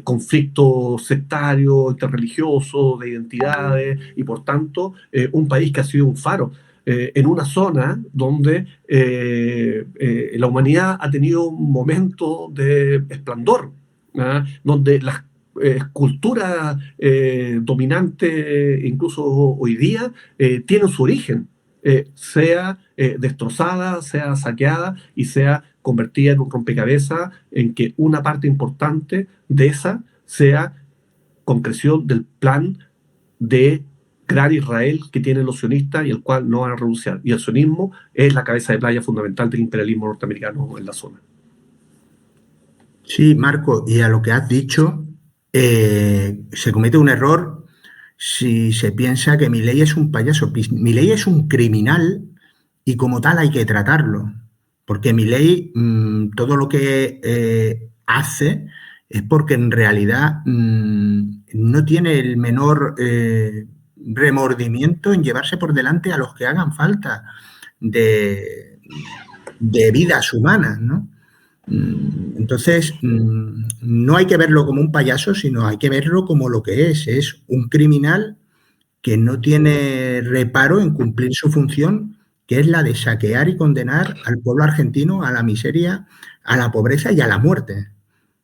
conflictos sectarios, interreligiosos, de identidades, y por tanto, un país que ha sido un faro en una zona donde la humanidad ha tenido un momento de esplendor, ¿ah? Donde las culturas dominantes, incluso hoy día, tienen su origen, sea destrozada, sea saqueada y sea convertida en un rompecabezas en que una parte importante de esa sea concreción del plan de gran Israel que tienen los sionistas y el cual no van a renunciar. Y el sionismo es la cabeza de playa fundamental del imperialismo norteamericano en la zona. Sí, Marco, y a lo que has dicho, se comete un error si se piensa que Milei es un payaso. Milei es un criminal y como tal hay que tratarlo, porque Milei todo lo que hace es porque en realidad no tiene el menor remordimiento en llevarse por delante a los que hagan falta de vidas humanas, ¿no? Entonces, no hay que verlo como un payaso, sino hay que verlo como lo que es un criminal que no tiene reparo en cumplir su función, que es la de saquear y condenar al pueblo argentino a la miseria, a la pobreza y a la muerte.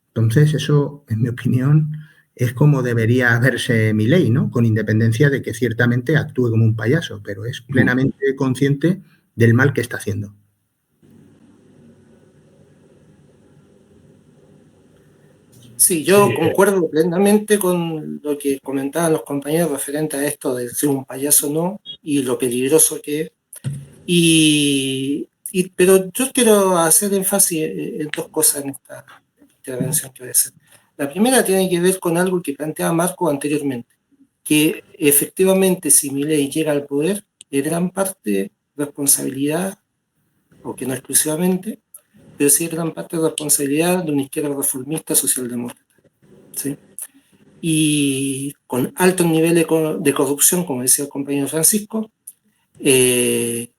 Entonces, eso, en mi opinión, es como debería verse Milei, ¿no? Con independencia de que ciertamente actúe como un payaso, pero es plenamente consciente del mal que está haciendo. Sí, yo concuerdo plenamente con lo que comentaban los compañeros referente a esto de ser un payaso o no y lo peligroso que es. Pero yo quiero hacer énfasis en dos cosas en esta intervención que voy a hacer. La primera tiene que ver con algo que planteaba Marco anteriormente, que efectivamente si Milei llega al poder, es gran parte responsabilidad, o que no exclusivamente, pero sí gran parte de responsabilidad de una izquierda reformista socialdemócrata, ¿sí? Y con altos niveles de corrupción, como decía el compañero Francisco, y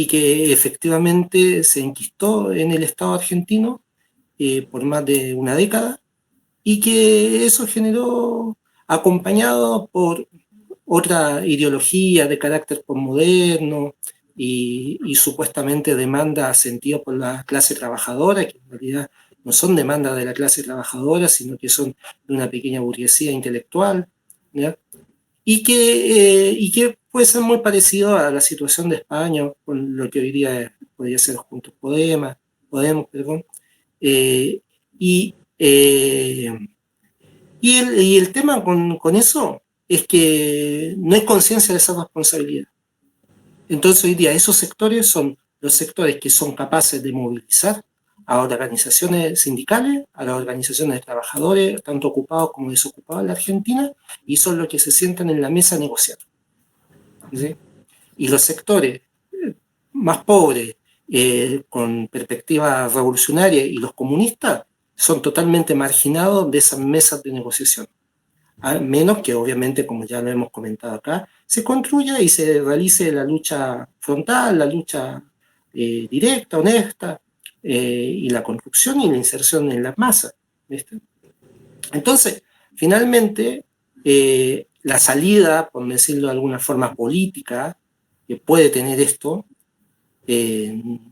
que efectivamente se enquistó en el Estado argentino por más de una década, y que eso generó, acompañado por otra ideología de carácter posmoderno y supuestamente demanda sentida por la clase trabajadora, que en realidad no son demandas de la clase trabajadora, sino que son de una pequeña burguesía intelectual, ¿ya? Y que puede ser muy parecido a la situación de España, con lo que hoy día podría ser Juntos Podemos, perdón. Y el tema con eso es que no hay conciencia de esa responsabilidad. Entonces hoy día esos sectores son los sectores que son capaces de movilizar a organizaciones sindicales, a las organizaciones de trabajadores, tanto ocupados como desocupados en la Argentina, y son los que se sientan en la mesa a negociar, ¿sí? Y los sectores más pobres, con perspectiva revolucionaria, y los comunistas son totalmente marginados de esas mesas de negociación. A menos que obviamente, como ya lo hemos comentado acá, se construya y se realice la lucha frontal, la lucha directa, honesta, y la construcción y la inserción en las masas, ¿viste? Entonces, finalmente, la salida, por decirlo de alguna forma política, que puede tener esto, desde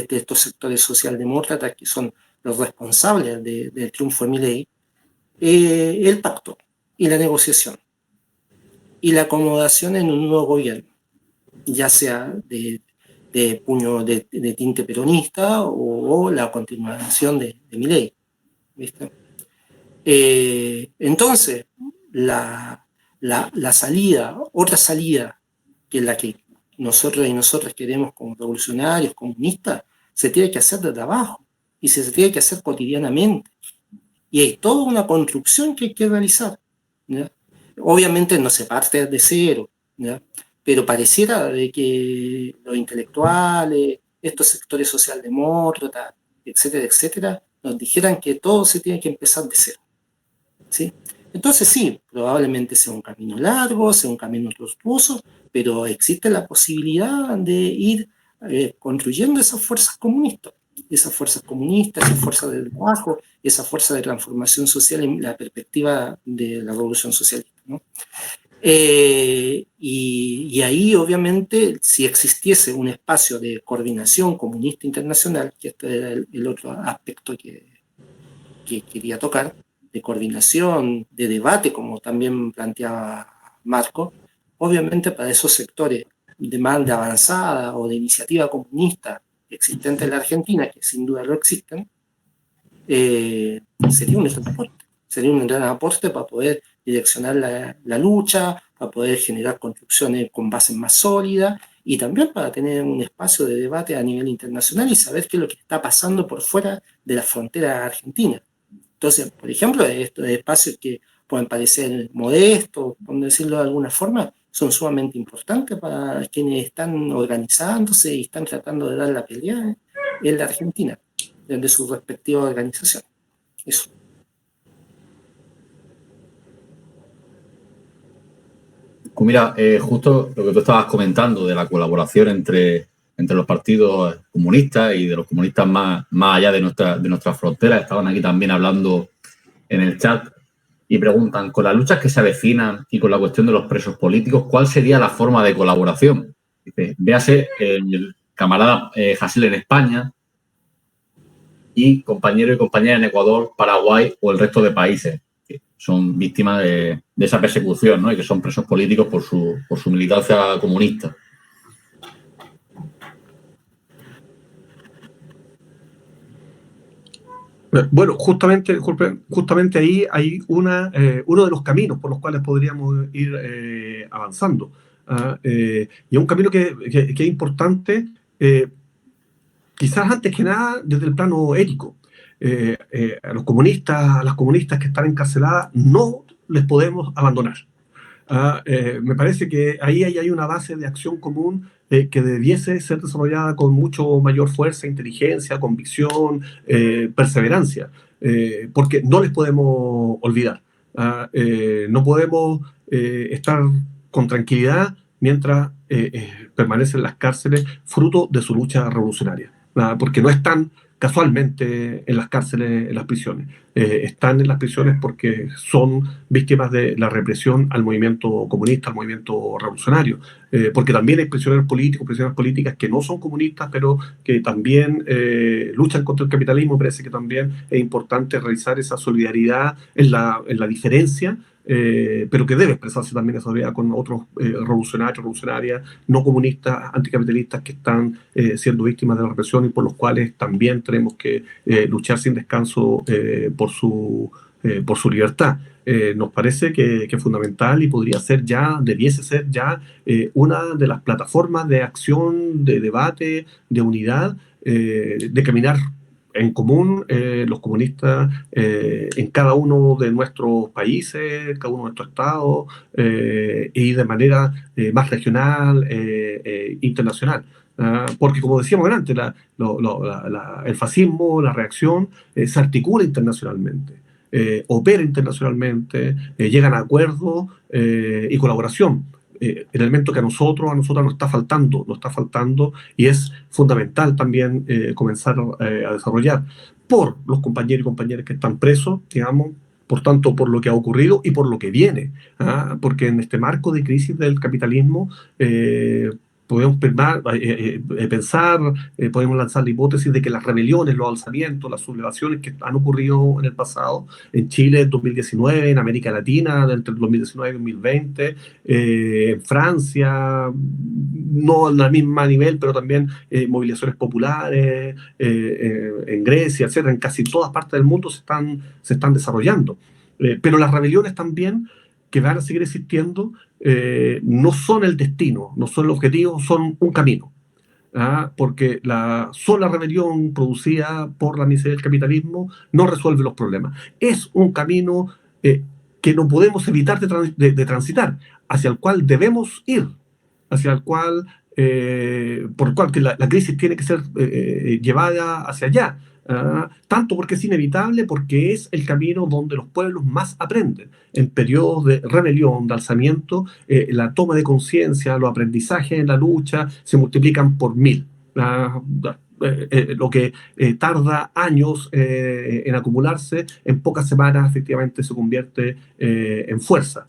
estos sectores socialdemócratas que son los responsables del triunfo de Milei, el pacto y la negociación y la acomodación en un nuevo gobierno, ya sea de puño de tinte peronista o la continuación de Milei, ¿viste? Entonces, la salida, otra salida, que es la que nosotros y nosotras queremos como revolucionarios, comunistas, se tiene que hacer desde abajo y se tiene que hacer cotidianamente. Y hay toda una construcción que hay que realizar, ¿ya? Obviamente no se parte de cero, ¿ya? Pero pareciera de que los intelectuales, estos sectores socialdemócratas, etcétera, etcétera, nos dijeran que todo se tiene que empezar de cero, ¿sí? Entonces sí, probablemente sea un camino largo, sea un camino tortuoso, pero existe la posibilidad de ir construyendo esas fuerzas comunistas, esas fuerzas del trabajo, esa fuerza de transformación social en la perspectiva de la revolución socialista, ¿no? Y ahí, obviamente, si existiese un espacio de coordinación comunista internacional, que este era el otro aspecto que quería tocar, de coordinación, de debate, como también planteaba Marco, obviamente para esos sectores de banda avanzada o de iniciativa comunista existente en la Argentina, que sin duda lo existen, sería un gran aporte para poder direccionar la lucha, para poder generar construcciones con bases más sólidas y también para tener un espacio de debate a nivel internacional y saber qué es lo que está pasando por fuera de la frontera argentina. Entonces, por ejemplo, estos espacios que pueden parecer modestos, por decirlo de alguna forma, son sumamente importantes para quienes están organizándose y están tratando de dar la pelea en la Argentina, desde su respectiva organización. Eso. Pues mira, justo lo que tú estabas comentando de la colaboración entre los partidos comunistas y de los comunistas más allá de nuestras fronteras, estaban aquí también hablando en el chat y preguntan, con las luchas que se avecinan y con la cuestión de los presos políticos, ¿cuál sería la forma de colaboración? Dice, véase el camarada Hasél en España y compañero y compañera en Ecuador, Paraguay o el resto de países que son víctimas de esa persecución, ¿no? Y que son presos políticos por su militancia comunista. Bueno, justamente ahí hay uno de los caminos por los cuales podríamos ir avanzando. Y es un camino que es importante, quizás antes que nada desde el plano ético. A los comunistas, a las comunistas que están encarceladas, no les podemos abandonar. Me parece que ahí hay una base de acción común que debiese ser desarrollada con mucho mayor fuerza, inteligencia, convicción, perseverancia, porque no les podemos olvidar. No podemos estar con tranquilidad mientras permanecen en las cárceles fruto de su lucha revolucionaria, porque no están casualmente en las cárceles, en las prisiones. Están en las prisiones porque son víctimas de la represión al movimiento comunista, al movimiento revolucionario. Porque también hay prisioneros políticos, prisioneras políticas que no son comunistas, pero que también luchan contra el capitalismo. Me parece que también es importante realizar esa solidaridad en la diferencia, pero que debe expresarse también esa solidaridad con otros revolucionarios, revolucionarias, no comunistas, anticapitalistas que están siendo víctimas de la represión y por los cuales también tenemos que luchar sin descanso por su libertad. Nos parece que es fundamental y debiese ser ya una de las plataformas de acción, de debate, de unidad, de caminar en común los comunistas en cada uno de nuestros países, cada uno de nuestros estados y de manera más regional, internacional. Porque como decíamos antes, el fascismo, la reacción, se articula internacionalmente, opera internacionalmente, llegan a acuerdos y colaboración. El elemento que a nosotras nos está faltando y es fundamental también comenzar a desarrollar por los compañeros y compañeras que están presos, digamos, por tanto, por lo que ha ocurrido y por lo que viene, porque en este marco de crisis del capitalismo podemos pensar, podemos lanzar la hipótesis de que las rebeliones, los alzamientos, las sublevaciones que han ocurrido en el pasado, en Chile en 2019, en América Latina entre el 2019 y 2020, en Francia, no al mismo nivel, pero también movilizaciones populares, en Grecia, etcétera, en casi todas partes del mundo se están desarrollando. Pero las rebeliones también, que van a seguir existiendo, no son el destino, no son el objetivo, son un camino. Porque la sola rebelión producida por la miseria del capitalismo no resuelve los problemas. Es un camino que no podemos evitar de transitar, hacia el cual debemos ir, hacia el cual, por el cual que la crisis tiene que ser llevada hacia allá. Tanto porque es inevitable, porque es el camino donde los pueblos más aprenden. En periodos de rebelión, de alzamiento, la toma de conciencia, los aprendizajes en la lucha se multiplican por 1000. Lo que tarda años en acumularse, en pocas semanas efectivamente se convierte en fuerza.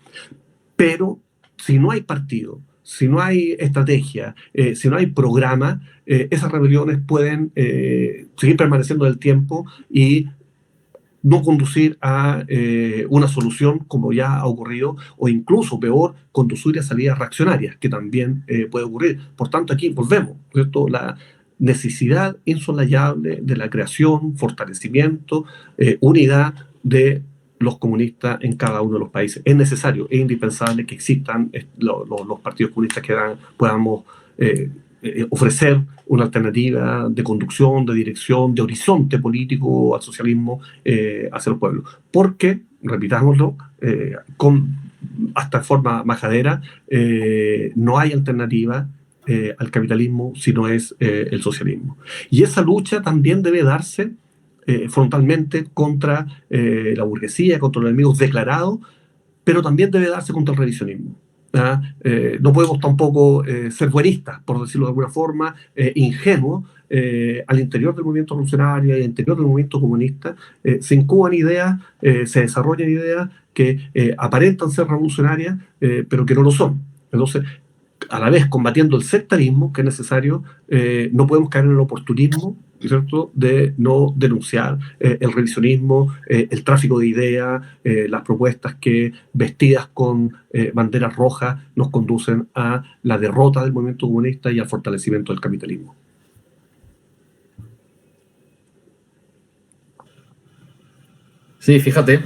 Pero si no hay partido, si no hay estrategia, si no hay programa, esas rebeliones pueden seguir permaneciendo en el tiempo y no conducir a una solución como ya ha ocurrido, o incluso peor, conducir a salidas reaccionarias, que también puede ocurrir. Por tanto, aquí volvemos, ¿cierto? La necesidad insoslayable de la creación, fortalecimiento, unidad de los comunistas en cada uno de los países. Es necesario, es indispensable que existan los partidos comunistas que podamos ofrecer una alternativa de conducción, de dirección, de horizonte político al socialismo hacia los pueblos. Porque, repitámoslo, hasta de forma majadera, no hay alternativa al capitalismo si no es el socialismo. Y esa lucha también debe darse frontalmente contra la burguesía, contra los enemigos declarados, pero también debe darse contra el revisionismo. No podemos tampoco ser buenistas, por decirlo de alguna forma, ingenuos. Al interior del movimiento revolucionario y al interior del movimiento comunista se incuban ideas, se desarrollan ideas que aparentan ser revolucionarias, pero que no lo son. Entonces, a la vez combatiendo el sectarismo, que es necesario, no podemos caer en el oportunismo, ¿cierto?, de no denunciar el revisionismo, el tráfico de ideas, las propuestas que, vestidas con banderas rojas, nos conducen a la derrota del movimiento comunista y al fortalecimiento del capitalismo. Sí, fíjate,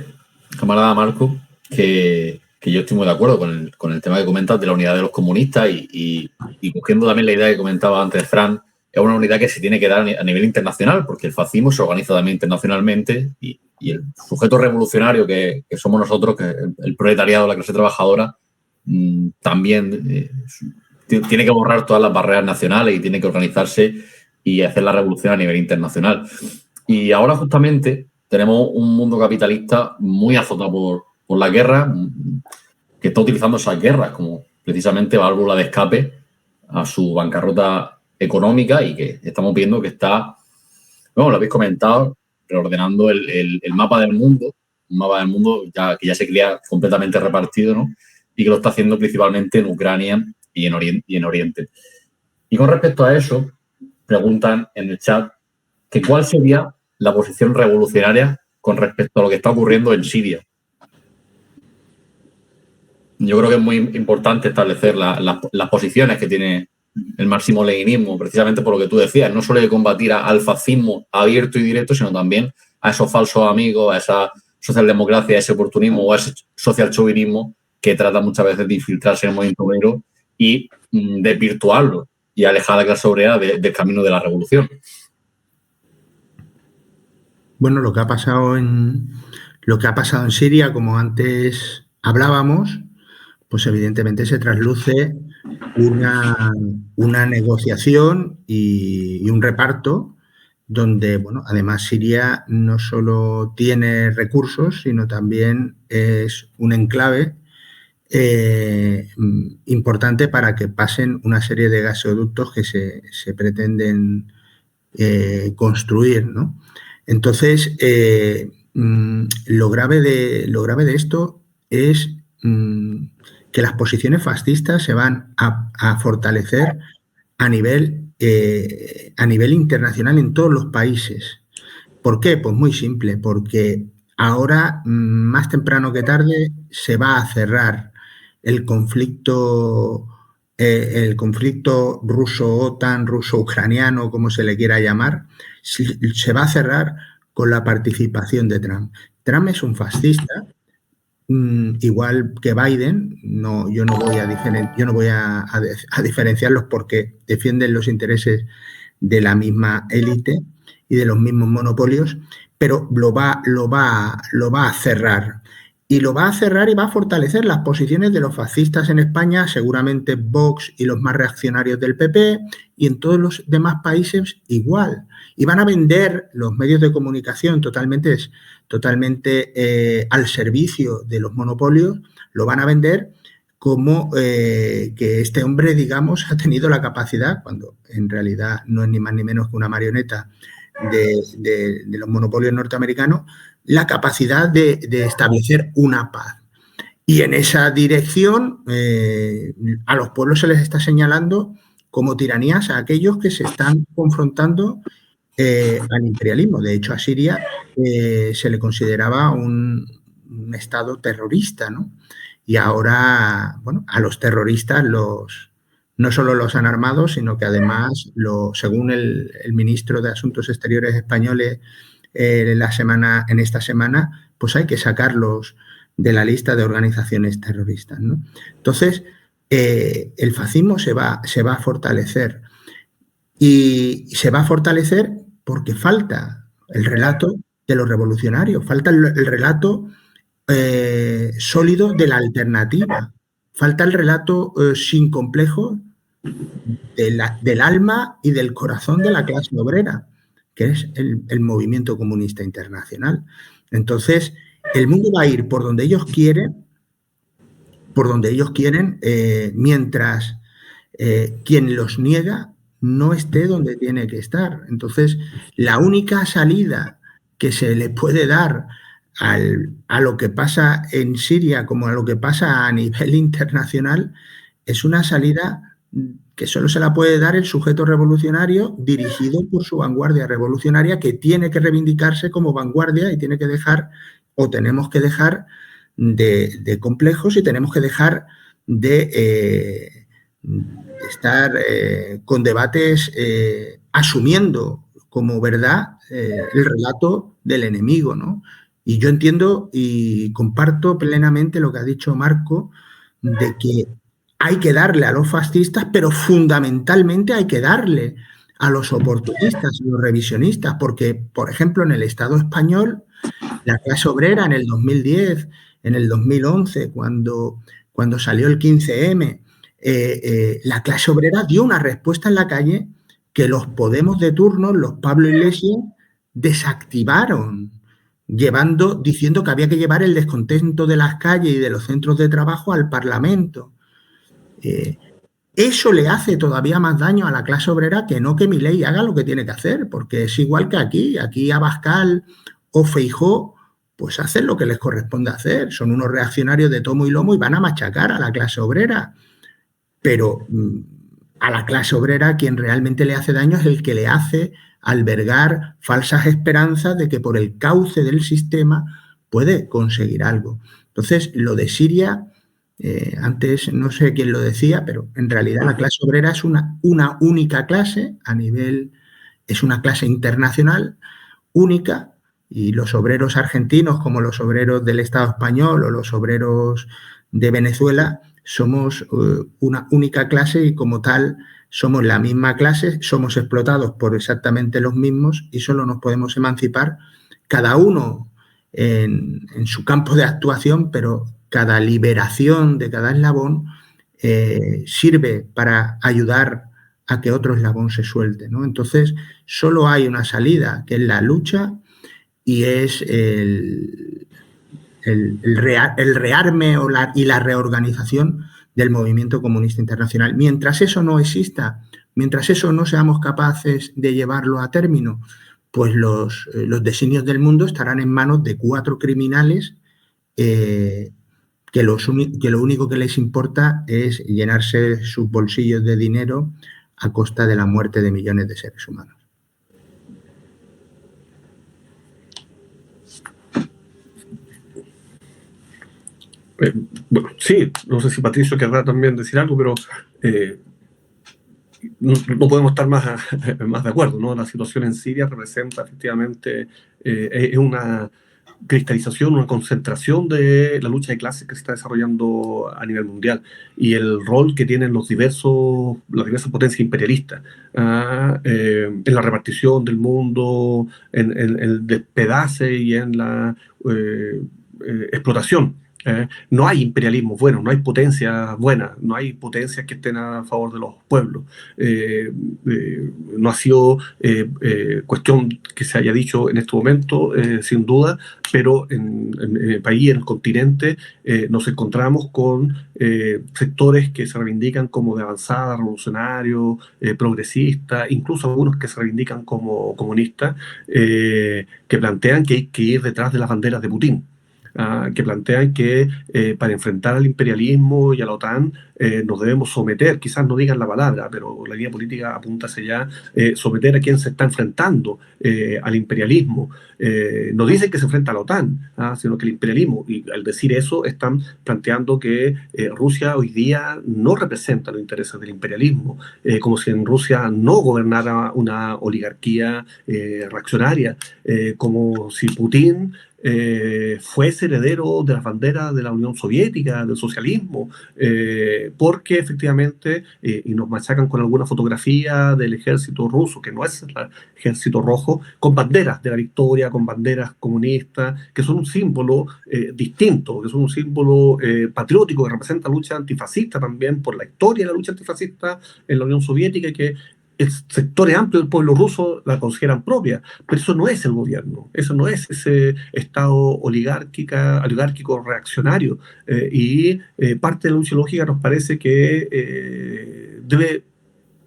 camarada Marco, que yo estoy muy de acuerdo con el tema que comentas de la unidad de los comunistas y cogiendo también la idea que comentaba antes Fran, es una unidad que se tiene que dar a nivel internacional, porque el fascismo se organiza también internacionalmente y el sujeto revolucionario que somos nosotros, que el proletariado, la clase trabajadora, también tiene que borrar todas las barreras nacionales y tiene que organizarse y hacer la revolución a nivel internacional. Y ahora justamente tenemos un mundo capitalista muy azotado por la guerra, que está utilizando esas guerras como precisamente válvula de escape a su bancarrota económica y que estamos viendo que está, bueno, lo habéis comentado, reordenando el mapa del mundo, un mapa del mundo que ya se crea completamente repartido, ¿no? Y que lo está haciendo principalmente en Ucrania y en Oriente. Y con respecto a eso, preguntan en el chat que cuál sería la posición revolucionaria con respecto a lo que está ocurriendo en Siria. Yo creo que es muy importante establecer las posiciones que tiene el marxismo-leninismo, precisamente por lo que tú decías, no solo de combatir al fascismo abierto y directo, sino también a esos falsos amigos, a esa socialdemocracia, a ese oportunismo o a ese social-chauvinismo que trata muchas veces de infiltrarse en el movimiento obrero y desvirtuarlo y alejar a la clase obrera del camino de la revolución. Bueno, lo que ha pasado en Siria, como antes hablábamos, pues evidentemente se trasluce una negociación y un reparto donde, bueno, además Siria no solo tiene recursos, sino también es un enclave importante para que pasen una serie de gasoductos que se pretenden construir, ¿no? Entonces, lo grave de esto es que las posiciones fascistas se van a fortalecer a nivel internacional en todos los países. ¿Por qué? Pues muy simple, porque ahora, más temprano que tarde, se va a cerrar el conflicto ruso-OTAN, ruso-ucraniano, como se le quiera llamar, se va a cerrar con la participación de Trump. Trump es un fascista, igual que Biden. Yo no voy a diferenciarlos porque defienden los intereses de la misma élite y de los mismos monopolios, pero lo va a cerrar. Y lo va a cerrar y va a fortalecer las posiciones de los fascistas en España, seguramente Vox y los más reaccionarios del PP, y en todos los demás países igual. Y van a vender los medios de comunicación totalmente al servicio de los monopolios, lo van a vender como que este hombre, digamos, ha tenido la capacidad, cuando en realidad no es ni más ni menos que una marioneta de los monopolios norteamericanos, la capacidad de establecer una paz. Y en esa dirección a los pueblos se les está señalando como tiranías a aquellos que se están confrontando al imperialismo. De hecho, a Siria se le consideraba un estado terrorista, ¿no? Y ahora, bueno, a los terroristas no solo los han armado, sino que además, según el ministro de Asuntos Exteriores españoles en esta semana, pues hay que sacarlos de la lista de organizaciones terroristas, ¿no? Entonces, el fascismo se va a fortalecer. Y se va a fortalecer porque falta el relato de los revolucionarios, falta el relato sólido de la alternativa, falta el relato sin complejos del alma y del corazón de la clase obrera, que es el movimiento comunista internacional. Entonces, el mundo va a ir por donde ellos quieren, mientras quien los niega no esté donde tiene que estar. Entonces, la única salida que se le puede dar a lo que pasa en Siria como a lo que pasa a nivel internacional es una salida que solo se la puede dar el sujeto revolucionario dirigido por su vanguardia revolucionaria, que tiene que reivindicarse como vanguardia y tiene que dejar, o tenemos que dejar de complejos y tenemos que dejar de estar con debates asumiendo como verdad el relato del enemigo, ¿no? Y yo entiendo y comparto plenamente lo que ha dicho Marco, de que hay que darle a los fascistas, pero fundamentalmente hay que darle a los oportunistas y los revisionistas, porque, por ejemplo, en el Estado español, la clase obrera en el 2010, en el 2011, cuando salió el 15M, la clase obrera dio una respuesta en la calle que los Podemos de turno, los Pablo Iglesias, desactivaron, diciendo que había que llevar el descontento de las calles y de los centros de trabajo al Parlamento. Eso le hace todavía más daño a la clase obrera que Milei haga lo que tiene que hacer, porque es igual que aquí Abascal o Feijóo pues hacen lo que les corresponde hacer, son unos reaccionarios de tomo y lomo y van a machacar a la clase obrera, pero a la clase obrera quien realmente le hace daño es el que le hace albergar falsas esperanzas de que por el cauce del sistema puede conseguir algo. Entonces, lo de Siria, antes no sé quién lo decía, pero en realidad la clase obrera es una única clase es una clase internacional única, y los obreros argentinos, como los obreros del Estado español o los obreros de Venezuela, somos una única clase y como tal somos la misma clase, somos explotados por exactamente los mismos y solo nos podemos emancipar cada uno en su campo de actuación, pero cada liberación de cada eslabón sirve para ayudar a que otro eslabón se suelte, ¿no? Entonces, solo hay una salida, que es la lucha y es el rearme y la reorganización del movimiento comunista internacional. Mientras eso no exista, mientras eso no seamos capaces de llevarlo a término, pues los designios del mundo estarán en manos de 4 criminales que lo único que les importa es llenarse sus bolsillos de dinero a costa de la muerte de millones de seres humanos. Bueno, sí, no sé si Patricio querrá también decir algo, pero no podemos estar más de acuerdo, ¿no? La situación en Siria representa efectivamente es una cristalización, una concentración de la lucha de clases que se está desarrollando a nivel mundial y el rol que tienen las diversas potencias imperialistas en la repartición del mundo, en el despedace y en la explotación. No hay imperialismo bueno, no hay potencias buenas, no hay potencias que estén a favor de los pueblos. No ha sido cuestión que se haya dicho en este momento, sin duda, pero en el país, en el continente, nos encontramos con sectores que se reivindican como de avanzada, revolucionarios, progresistas, incluso algunos que se reivindican como comunistas, que plantean que hay que ir detrás de las banderas de Putin. Que plantean que para enfrentar al imperialismo y a la OTAN nos debemos someter, quizás no digan la palabra, pero la línea política apunta hacia allá, someter a quien se está enfrentando al imperialismo. No dicen que se enfrenta a la OTAN, sino que el imperialismo, y al decir eso están planteando que Rusia hoy día no representa los intereses del imperialismo, como si en Rusia no gobernara una oligarquía reaccionaria, como si Putin fuese heredero de las banderas de la Unión Soviética, del socialismo, porque efectivamente, y nos machacan con alguna fotografía del ejército ruso, que no es el ejército rojo, con banderas de la victoria, con banderas comunistas, que son un símbolo distinto, que son un símbolo patriótico, que representa lucha antifascista también, por la historia de la lucha antifascista en la Unión Soviética, que sectores amplios del pueblo ruso la consideran propia, pero eso no es el gobierno, eso no es ese Estado oligárquico reaccionario, y parte de la lucha lógica nos parece que debe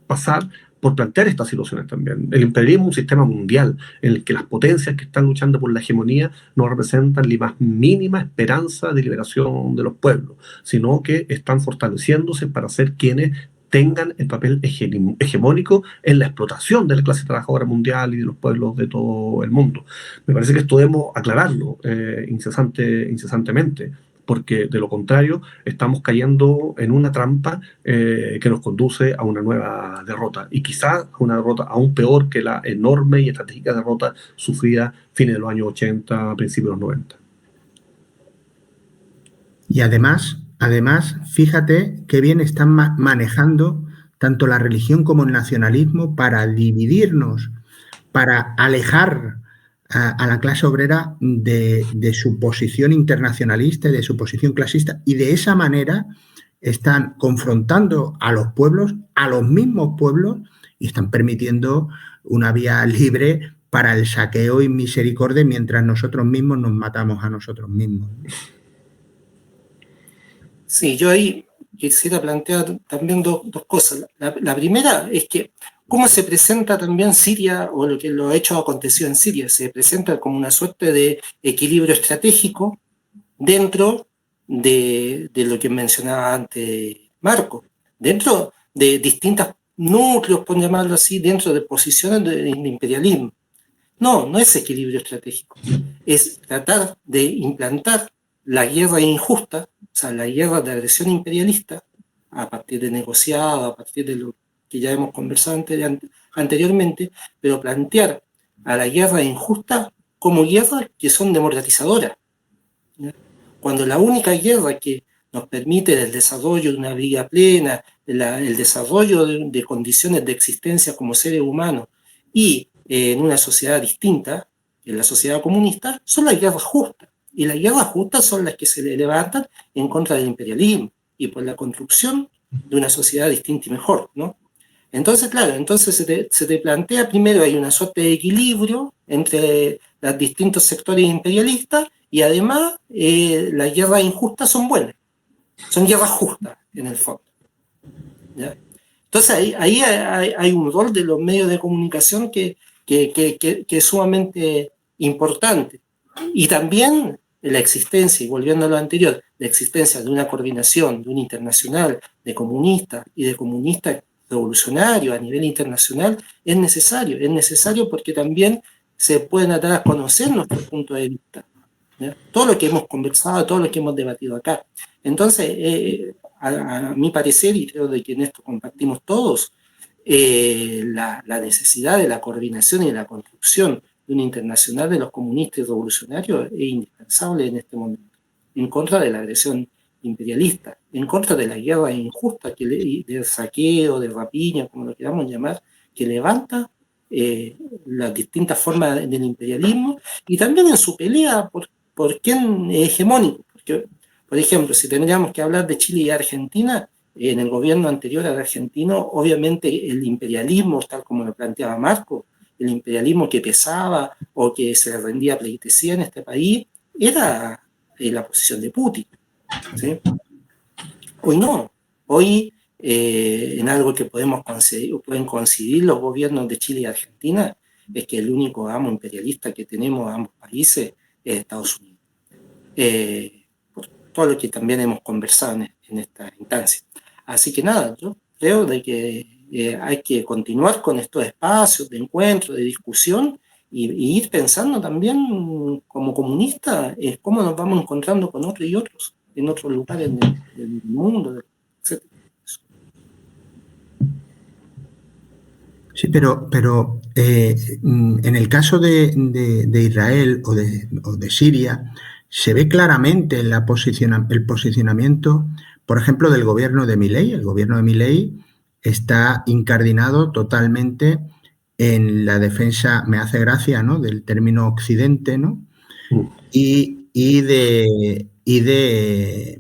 pasar por plantear estas situaciones también. El imperialismo es un sistema mundial en el que las potencias que están luchando por la hegemonía no representan ni más mínima esperanza de liberación de los pueblos, sino que están fortaleciéndose para ser quienes tengan el papel hegemónico en la explotación de la clase trabajadora mundial y de los pueblos de todo el mundo. Me parece que esto debemos aclararlo incesantemente, porque de lo contrario estamos cayendo en una trampa que nos conduce a una nueva derrota, y quizás a una derrota aún peor que la enorme y estratégica derrota sufrida a fines de los años 80, principios de los 90. Y además, fíjate qué bien están manejando tanto la religión como el nacionalismo para dividirnos, para alejar a la clase obrera de su posición internacionalista y de su posición clasista, y de esa manera están confrontando a los pueblos, a los mismos pueblos, y están permitiendo una vía libre para el saqueo y misericordia mientras nosotros mismos nos matamos a nosotros mismos. Sí, yo ahí quisiera plantear también dos cosas. La primera es que cómo se presenta también Siria, o lo hecho acontecido en Siria, se presenta como una suerte de equilibrio estratégico dentro de lo que mencionaba antes Marco, dentro de distintos núcleos, por llamarlo así, dentro de posiciones de imperialismo. No es equilibrio estratégico, es tratar de implantar la guerra injusta, o sea, la guerra de agresión imperialista, a partir de negociado, a partir de lo que ya hemos conversado anteriormente, pero plantear a la guerra injusta como guerras que son democratizadoras. ¿Ya? Cuando la única guerra que nos permite el desarrollo de una vida plena, el desarrollo de condiciones de existencia como seres humanos y en una sociedad distinta, en la sociedad comunista, son las guerras justas. Y las guerras justas son las que se levantan en contra del imperialismo y por la construcción de una sociedad distinta y mejor, ¿no? Entonces, claro, se te plantea primero, hay una suerte de equilibrio entre los distintos sectores imperialistas, y además las guerras injustas son buenas, son guerras justas en el fondo. ¿Ya? Entonces ahí hay un rol de los medios de comunicación que es sumamente importante. Y también la existencia, y volviendo a lo anterior, la existencia de una coordinación, de un internacional de comunistas y de comunistas revolucionario a nivel internacional es necesario porque también se pueden dar a conocer nuestros puntos de vista, ¿ya? Todo lo que hemos conversado, todo lo que hemos debatido acá. Entonces, a mi parecer, y creo de que en esto compartimos todos, la necesidad de la coordinación y de la construcción de una internacional de los comunistas y revolucionarios es indispensable en este momento, en contra de la agresión imperialista, en contra de la guerra injusta, del saqueo, de rapiña, como lo queramos llamar, que levanta las distintas formas del imperialismo, y también en su pelea por quién es hegemónico. Porque, por ejemplo, si tendríamos que hablar de Chile y Argentina, en el gobierno anterior al argentino, obviamente el imperialismo, tal como lo planteaba Marco, el imperialismo que pesaba o que se rendía pleitesía en este país, era la posición de Putin, ¿sí? Hoy no. Hoy, en algo que pueden coincidir los gobiernos de Chile y Argentina, es que el único amo imperialista que tenemos ambos países es Estados Unidos. Por todo lo que también hemos conversado en esta instancia. Así que nada, yo creo de que hay que continuar con estos espacios de encuentro, de discusión, y ir pensando también como comunistas cómo nos vamos encontrando con otros y otros en otros lugares del mundo, etc. Sí, pero en el caso de Israel o de Siria, se ve claramente el posicionamiento, por ejemplo, del gobierno de Milei. El gobierno de Milei está incardinado totalmente en la defensa, me hace gracia, ¿no?, del término occidente, ¿no? Y de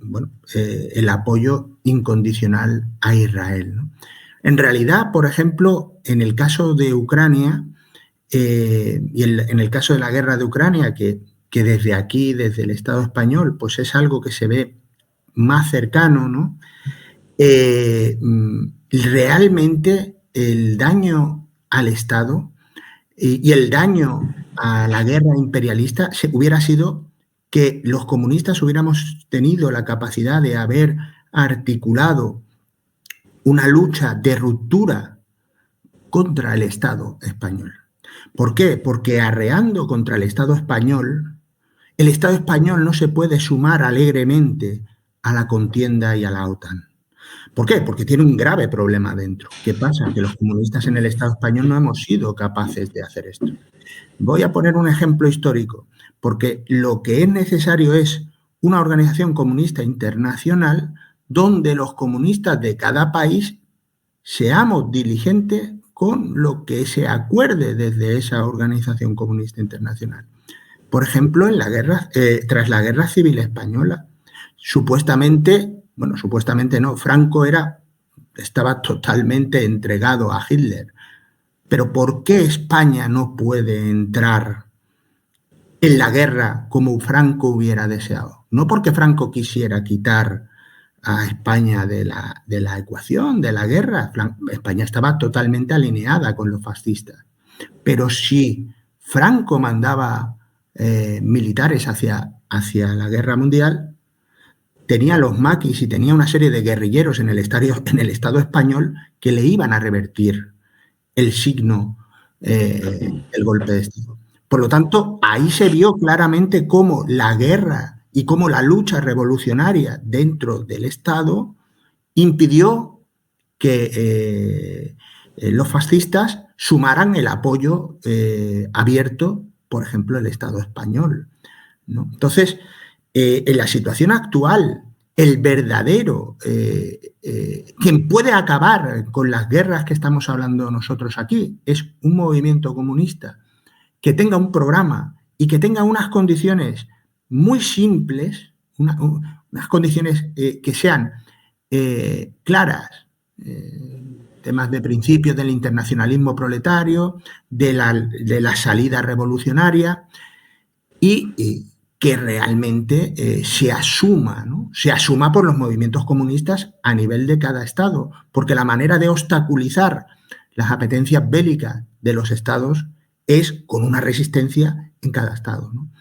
bueno, el apoyo incondicional a Israel, ¿no? En realidad, por ejemplo, en el caso de Ucrania y en el caso de la guerra de Ucrania, que desde aquí, desde el Estado español, pues es algo que se ve más cercano, ¿no? Realmente el daño al Estado y el daño a la guerra imperialista hubiera sido que los comunistas hubiéramos tenido la capacidad de haber articulado una lucha de ruptura contra el Estado español. ¿Por qué? Porque arreando contra el Estado español no se puede sumar alegremente a la contienda y a la OTAN. ¿Por qué? Porque tiene un grave problema dentro. ¿Qué pasa? Que los comunistas en el Estado español no hemos sido capaces de hacer esto. Voy a poner un ejemplo histórico, porque lo que es necesario es una organización comunista internacional donde los comunistas de cada país seamos diligentes con lo que se acuerde desde esa organización comunista internacional. Por ejemplo, tras la Guerra Civil Española, supuestamente no, Franco estaba totalmente entregado a Hitler. Pero ¿por qué España no puede entrar en la guerra como Franco hubiera deseado? No porque Franco quisiera quitar a España de la ecuación, de la guerra. España estaba totalmente alineada con los fascistas. Pero si Franco mandaba militares hacia la guerra mundial, tenía los maquis y tenía una serie de guerrilleros en el Estado español que le iban a revertir el signo del golpe de Estado. Por lo tanto, ahí se vio claramente cómo la guerra y cómo la lucha revolucionaria dentro del Estado impidió que los fascistas sumaran el apoyo abierto, por ejemplo, el Estado español, ¿no? Entonces, en la situación actual, el verdadero, quien puede acabar con las guerras que estamos hablando nosotros aquí, es un movimiento comunista que tenga un programa y que tenga unas condiciones muy simples, unas condiciones que sean claras, temas de principios del internacionalismo proletario, de la salida revolucionaria y que realmente se asuma, ¿no? Se asuma por los movimientos comunistas a nivel de cada estado, porque la manera de obstaculizar las apetencias bélicas de los estados es con una resistencia en cada estado, ¿no?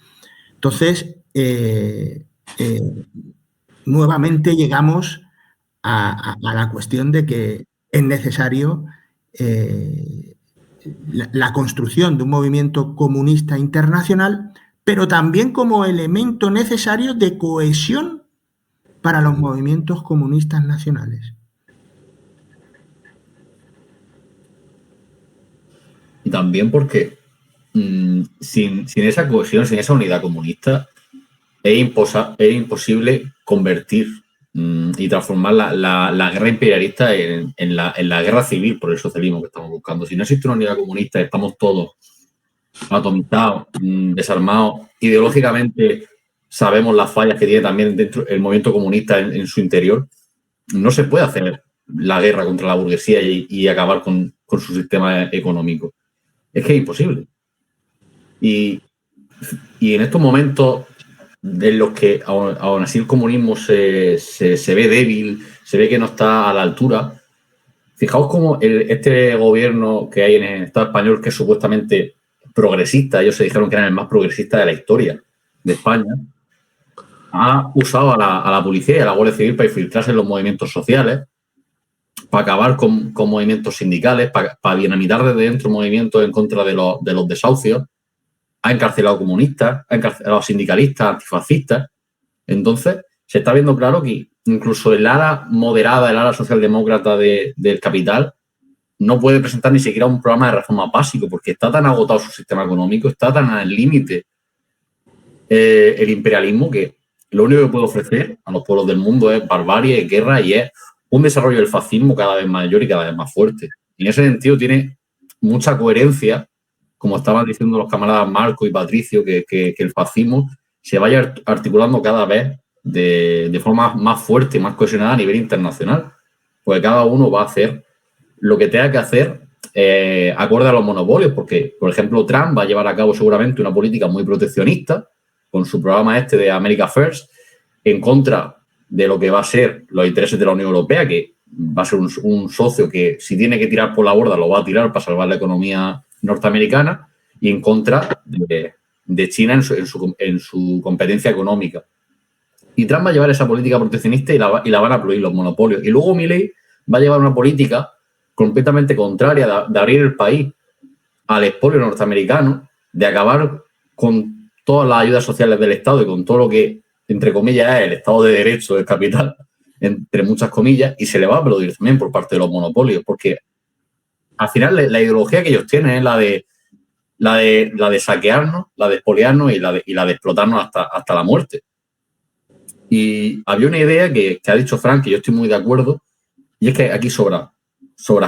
Entonces, nuevamente llegamos a la cuestión de que es necesario la construcción de un movimiento comunista internacional, pero también como elemento necesario de cohesión para los movimientos comunistas nacionales. Y también porque sin esa cohesión, sin esa unidad comunista, es imposible convertir y transformar la guerra imperialista en la guerra civil por el socialismo que estamos buscando. Si no existe una unidad comunista, estamos todos atomizados, desarmados, ideológicamente sabemos las fallas que tiene también dentro el movimiento comunista en su interior, no se puede hacer la guerra contra la burguesía y acabar con su sistema económico. Es que es imposible. Y en estos momentos en los que aún así el comunismo se ve débil, se ve que no está a la altura, fijaos cómo este gobierno que hay en el Estado español, que es supuestamente progresista, ellos se dijeron que eran el más progresista de la historia de España, ha usado a la policía y a la Guardia Civil para infiltrarse en los movimientos sociales, para acabar con movimientos sindicales, para dinamitar desde dentro movimientos en contra de los desahucios. Ha encarcelado comunistas, ha encarcelado sindicalistas, antifascistas. Entonces, se está viendo claro que incluso el ala moderada, el ala socialdemócrata del capital, no puede presentar ni siquiera un programa de reforma básico, porque está tan agotado su sistema económico, está tan al límite el imperialismo, que lo único que puede ofrecer a los pueblos del mundo es barbarie, guerra, y es un desarrollo del fascismo cada vez mayor y cada vez más fuerte. Y en ese sentido tiene mucha coherencia, como estaban diciendo los camaradas Marco y Patricio, que el fascismo se vaya articulando cada vez de forma más fuerte y más cohesionada a nivel internacional, porque cada uno va a hacer lo que tenga que hacer acorde a los monopolios, porque, por ejemplo, Trump va a llevar a cabo seguramente una política muy proteccionista con su programa de America First, en contra de lo que va a ser los intereses de la Unión Europea, que va a ser un socio que, si tiene que tirar por la borda, lo va a tirar para salvar la economía norteamericana, y en contra de China en su competencia económica. Y Trump va a llevar esa política proteccionista y la van a incluir los monopolios. Y luego Milei va a llevar una política completamente contraria de abrir el país al expolio norteamericano, de acabar con todas las ayudas sociales del Estado y con todo lo que, entre comillas, es el Estado de Derecho del capital, entre muchas comillas, y se le va a aplaudir también por parte de los monopolios, porque al final la ideología que ellos tienen es la de saquearnos, la de expoliarnos y la de explotarnos hasta la muerte. Y había una idea que ha dicho Frank, que yo estoy muy de acuerdo, y es que aquí sobra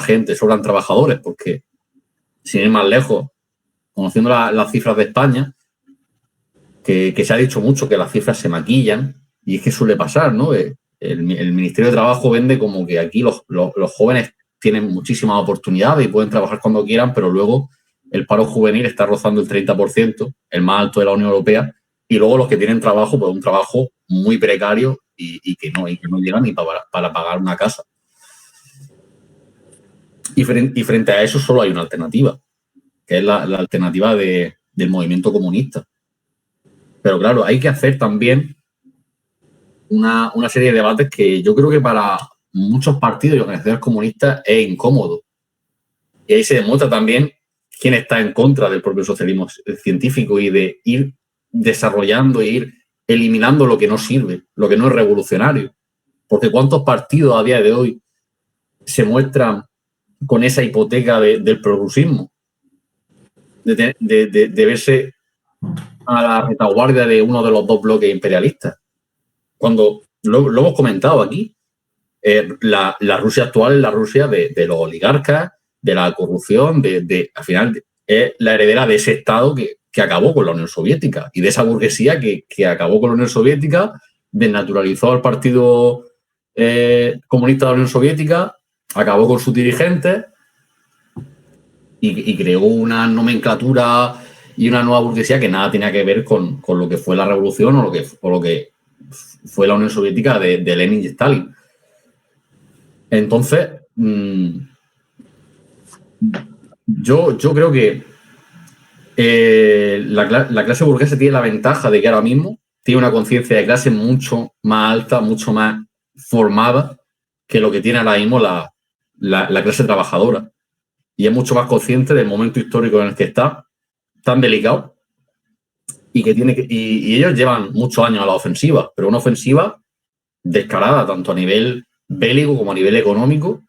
gente, sobran trabajadores, porque sin ir más lejos, conociendo las cifras de España, que se ha dicho mucho que las cifras se maquillan, y es que suele pasar, ¿no? El Ministerio de Trabajo vende como que aquí los jóvenes tienen muchísimas oportunidades y pueden trabajar cuando quieran, pero luego el paro juvenil está rozando el 30%, el más alto de la Unión Europea, y luego los que tienen trabajo, pues un trabajo muy precario y que no llegan ni para pagar una casa. Y frente a eso solo hay una alternativa, que es la alternativa del movimiento comunista. Pero claro, hay que hacer también una serie de debates que yo creo que para muchos partidos y organizaciones comunistas es incómodo. Y ahí se demuestra también quién está en contra del propio socialismo científico y de ir desarrollando e ir eliminando lo que no sirve, lo que no es revolucionario. Porque ¿cuántos partidos a día de hoy se muestran con esa hipoteca del progresismo? De verse a la retaguardia de uno de los dos bloques imperialistas. Cuando lo hemos comentado aquí, la Rusia actual es la Rusia de los oligarcas, de la corrupción, al final es la heredera de ese Estado que acabó con la Unión Soviética y de esa burguesía que acabó con la Unión Soviética, desnaturalizó al Partido Comunista de la Unión Soviética, acabó con sus dirigentes y creó una nomenclatura y una nueva burguesía que nada tenía que ver con lo que fue la revolución o lo que fue la Unión Soviética de Lenin y Stalin. Entonces, yo creo que la clase burguesa tiene la ventaja de que ahora mismo tiene una conciencia de clase mucho más alta, mucho más formada que lo que tiene ahora mismo la clase trabajadora y es mucho más consciente del momento histórico en el que está, tan delicado, y que y ellos llevan muchos años a la ofensiva, pero una ofensiva descarada, tanto a nivel bélico como a nivel económico,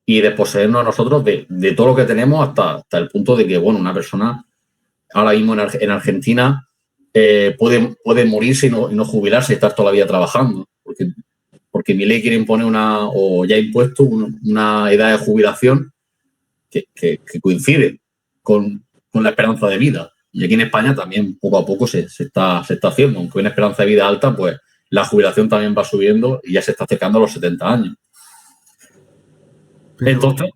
y desposeernos a nosotros de todo lo que tenemos hasta el punto de que, bueno, una persona ahora mismo en Argentina puede morirse y no jubilarse y estar toda la vida trabajando, porque Milei quiere imponer o ya ha impuesto una edad de jubilación que coincide con la esperanza de vida. Y aquí en España también poco a poco se está haciendo, aunque una esperanza de vida alta, pues la jubilación también va subiendo y ya se está acercando a los 70 años. Pero, entonces,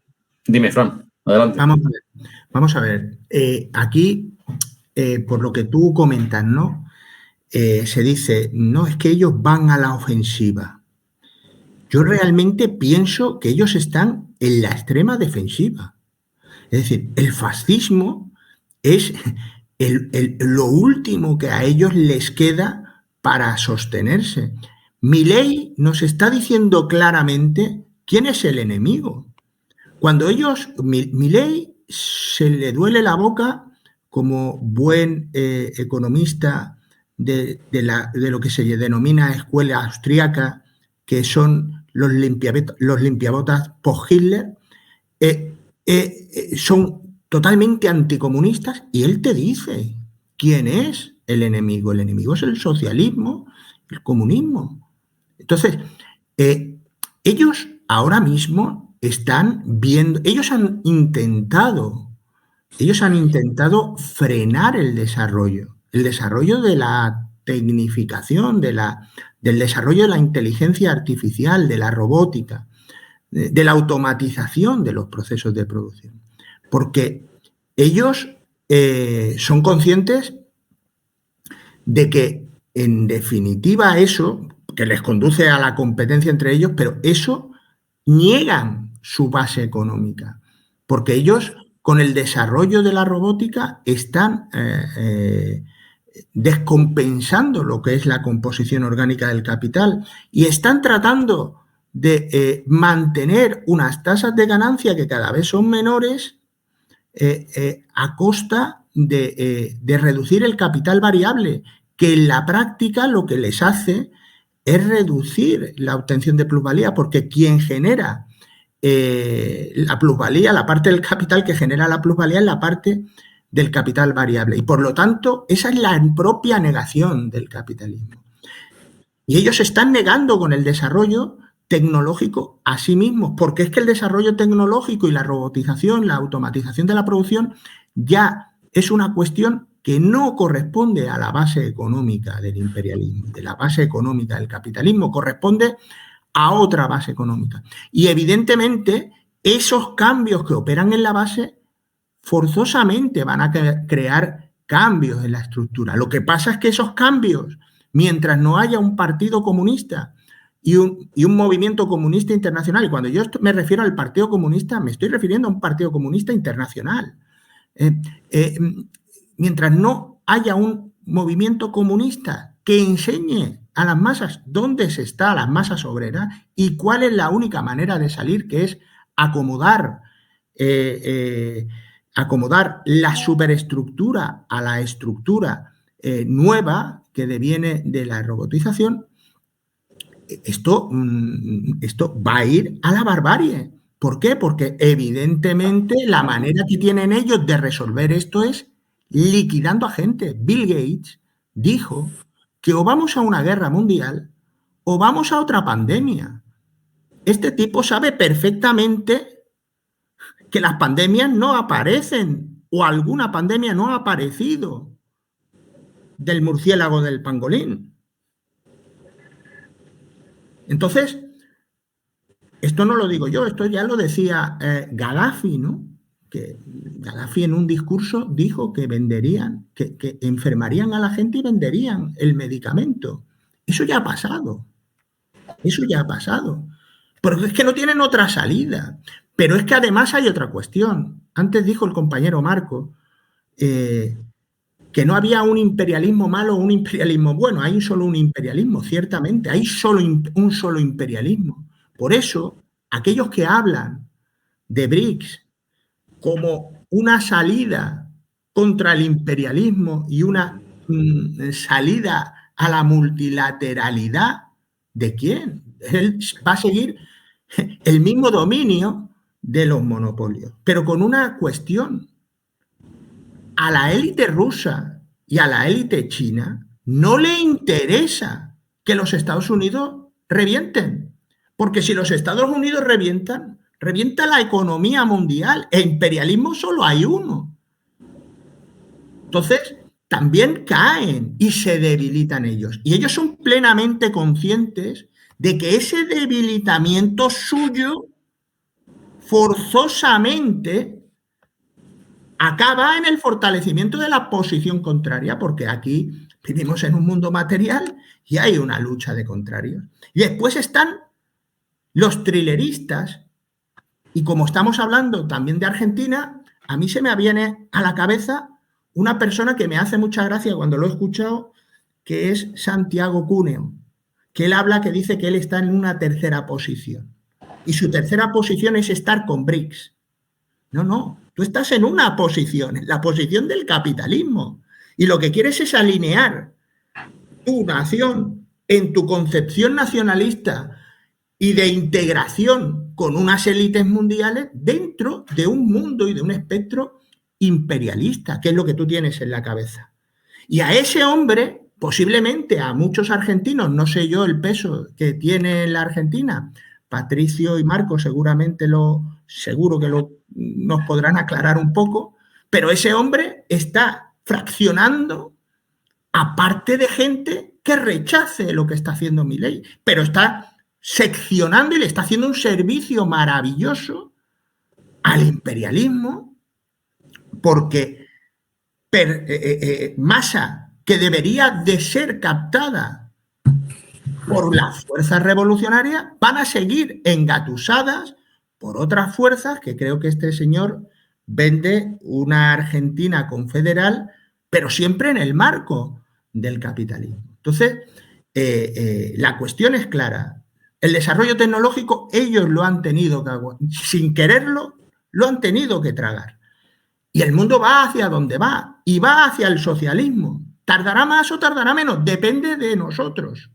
dime, Fran, adelante. Vamos a ver. Aquí, por lo que tú comentas, ¿no? Se dice, no, es que ellos van a la ofensiva. Yo realmente pienso que ellos están en la extrema defensiva. Es decir, el fascismo es lo último que a ellos les queda para sostenerse. Milei nos está diciendo claramente quién es el enemigo. Cuando Milei se le duele la boca como buen economista de lo que se denomina escuela austríaca, que son los limpiabotas post-Hitler, son totalmente anticomunistas, y él te dice quién es el enemigo. El enemigo es el socialismo, el comunismo. Entonces, ellos ahora mismo están viendo, ellos han intentado frenar el desarrollo de la tecnificación, del desarrollo de la inteligencia artificial, de la robótica, de la automatización de los procesos de producción. Porque ellos son conscientes de que, en definitiva, eso, que les conduce a la competencia entre ellos, pero eso niegan su base económica, porque ellos, con el desarrollo de la robótica, están descompensando lo que es la composición orgánica del capital y están tratando de mantener unas tasas de ganancia que cada vez son menores a costa de reducir el capital variable, que en la práctica lo que les hace es reducir la obtención de plusvalía, porque quien genera la plusvalía, la parte del capital que genera la plusvalía, es la parte del capital variable. Y por lo tanto, esa es la propia negación del capitalismo. Y ellos están negando con el desarrollo tecnológico a sí mismos, porque es que el desarrollo tecnológico y la robotización, la automatización de la producción, ya es una cuestión que no corresponde a la base económica del imperialismo, de la base económica del capitalismo, corresponde a otra base económica. Y evidentemente esos cambios que operan en la base forzosamente van a crear cambios en la estructura. Lo que pasa es que esos cambios, mientras no haya un partido comunista y un movimiento comunista internacional, y cuando yo me refiero al Partido Comunista, me estoy refiriendo a un Partido Comunista internacional, mientras no haya un movimiento comunista que enseñe a las masas dónde se está, a las masas obreras, y cuál es la única manera de salir, que es acomodar la superestructura a la estructura nueva que deviene de la robotización, esto va a ir a la barbarie. ¿Por qué? Porque evidentemente la manera que tienen ellos de resolver esto es liquidando a gente. Bill Gates dijo que o vamos a una guerra mundial o vamos a otra pandemia. Este tipo sabe perfectamente que las pandemias no aparecen, o alguna pandemia no ha aparecido del murciélago del pangolín. Entonces, esto no lo digo yo, esto ya lo decía Gaddafi, ¿no? Que Gaddafi en un discurso dijo que venderían, que enfermarían a la gente y venderían el medicamento. Eso ya ha pasado. Eso ya ha pasado. Pero es que no tienen otra salida. Pero es que además hay otra cuestión. Antes dijo el compañero Marco que no había un imperialismo malo o un imperialismo bueno. Hay solo un imperialismo, ciertamente. Hay solo un solo imperialismo. Por eso, aquellos que hablan de BRICS como una salida contra el imperialismo y una salida a la multilateralidad, ¿de quién? Él va a seguir el mismo dominio de los monopolios, pero con una cuestión. A la élite rusa y a la élite china no le interesa que los Estados Unidos revienten, porque si los Estados Unidos revientan, revienta la economía mundial, e imperialismo solo hay uno. Entonces, también caen y se debilitan ellos. Y ellos son plenamente conscientes de que ese debilitamiento suyo forzosamente acaba en el fortalecimiento de la posición contraria, porque aquí vivimos en un mundo material y hay una lucha de contrarios. Y después están los thrilleristas, y como estamos hablando también de Argentina, a mí se me viene a la cabeza una persona que me hace mucha gracia cuando lo he escuchado, que es Santiago Cúneo, que él habla, que dice que él está en una tercera posición. Y su tercera posición es estar con BRICS. No, tú estás en una posición, en la posición del capitalismo. Y lo que quieres es alinear tu nación en tu concepción nacionalista y de integración con unas élites mundiales dentro de un mundo y de un espectro imperialista, que es lo que tú tienes en la cabeza. Y a ese hombre, posiblemente a muchos argentinos, no sé yo el peso que tiene en la Argentina, Patricio y Marco seguramente seguro que nos podrán aclarar un poco, pero ese hombre está fraccionando a parte de gente que rechace lo que está haciendo Milei, pero está seccionando y le está haciendo un servicio maravilloso al imperialismo, porque masa que debería de ser captada por las fuerzas revolucionarias van a seguir engatusadas por otras fuerzas, que creo que este señor vende una Argentina confederal, pero siempre en el marco del capitalismo. Entonces, la cuestión es clara. El desarrollo tecnológico ellos lo han tenido que, sin quererlo, lo han tenido que tragar. Y el mundo va hacia donde va, y va hacia el socialismo. ¿Tardará más o tardará menos? Depende de nosotros.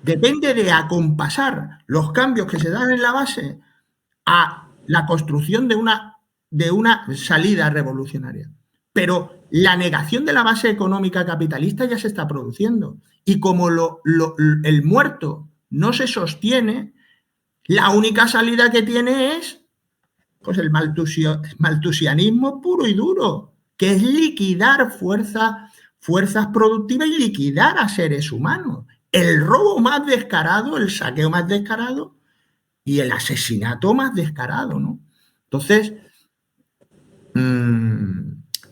Depende de acompasar los cambios que se dan en la base a la construcción de una salida revolucionaria. Pero la negación de la base económica capitalista ya se está produciendo. Y como el muerto no se sostiene, la única salida que tiene es pues el maltusianismo puro y duro, que es liquidar fuerzas productivas y liquidar a seres humanos. El robo más descarado, el saqueo más descarado y el asesinato más descarado, ¿no? Entonces,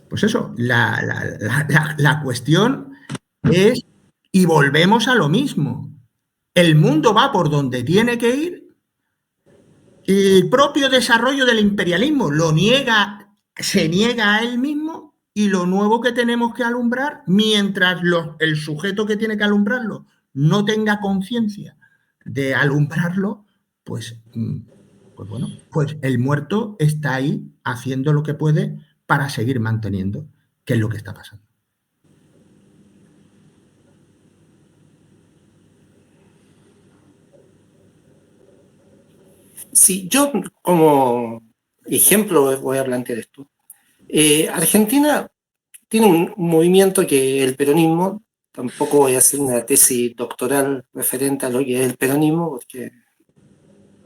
pues eso, la cuestión es, y volvemos a lo mismo, el mundo va por donde tiene que ir, el propio desarrollo del imperialismo se niega a él mismo, y lo nuevo que tenemos que alumbrar, mientras el sujeto que tiene que alumbrarlo no tenga conciencia de alumbrarlo, pues bueno, pues el muerto está ahí haciendo lo que puede para seguir manteniendo, que es lo que está pasando. Sí, yo como ejemplo voy a plantear esto. Argentina tiene un movimiento que el peronismo, tampoco voy a hacer una tesis doctoral referente a lo que es el peronismo, porque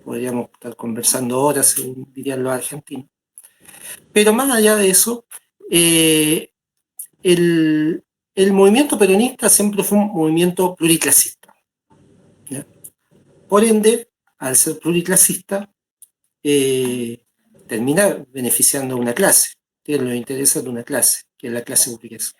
podríamos estar conversando horas, según dirían los argentinos. Pero más allá de eso, el movimiento peronista siempre fue un movimiento pluriclasista, ¿ya? Por ende, al ser pluriclasista, termina beneficiando a una clase, que es los intereses de una clase, que es la clase burguesa.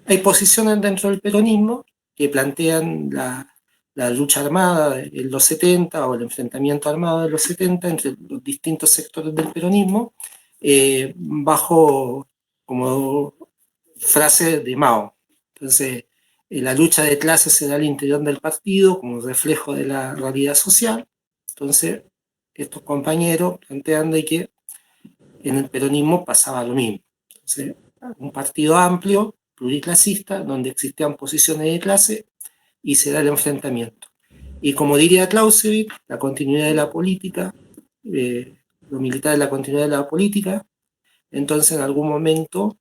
Hay posiciones dentro del peronismo que plantean la lucha armada en los 70 o el enfrentamiento armado de los 70 entre los distintos sectores del peronismo, bajo como frase de Mao. Entonces, la lucha de clases se da al interior del partido como reflejo de la realidad social. Entonces, estos compañeros plantean de que en el peronismo pasaba lo mismo. Entonces, un partido amplio, pluriclasista, donde existían posiciones de clase y se da el enfrentamiento. Y como diría Clausewitz, la continuidad de la política, lo militar es la continuidad de la política. Entonces, en algún momento,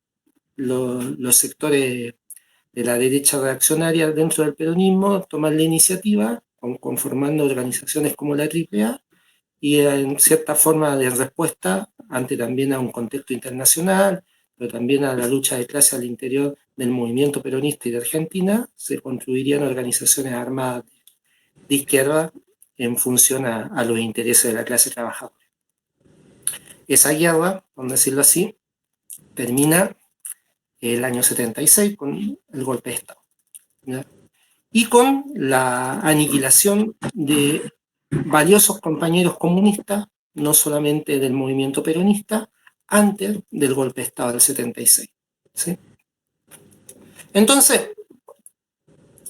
los sectores de la derecha reaccionaria dentro del peronismo toman la iniciativa, conformando organizaciones como la AAA, y en cierta forma de respuesta ante también a un contexto internacional, pero también a la lucha de clase al interior del movimiento peronista y de Argentina, se construirían organizaciones armadas de izquierda en función a los intereses de la clase trabajadora. Esa guerra, por decirlo así, termina el año 76 con el golpe de Estado, ¿ya? Y con la aniquilación de valiosos compañeros comunistas, no solamente del movimiento peronista, antes del golpe de Estado del 76. ¿Sí? Entonces,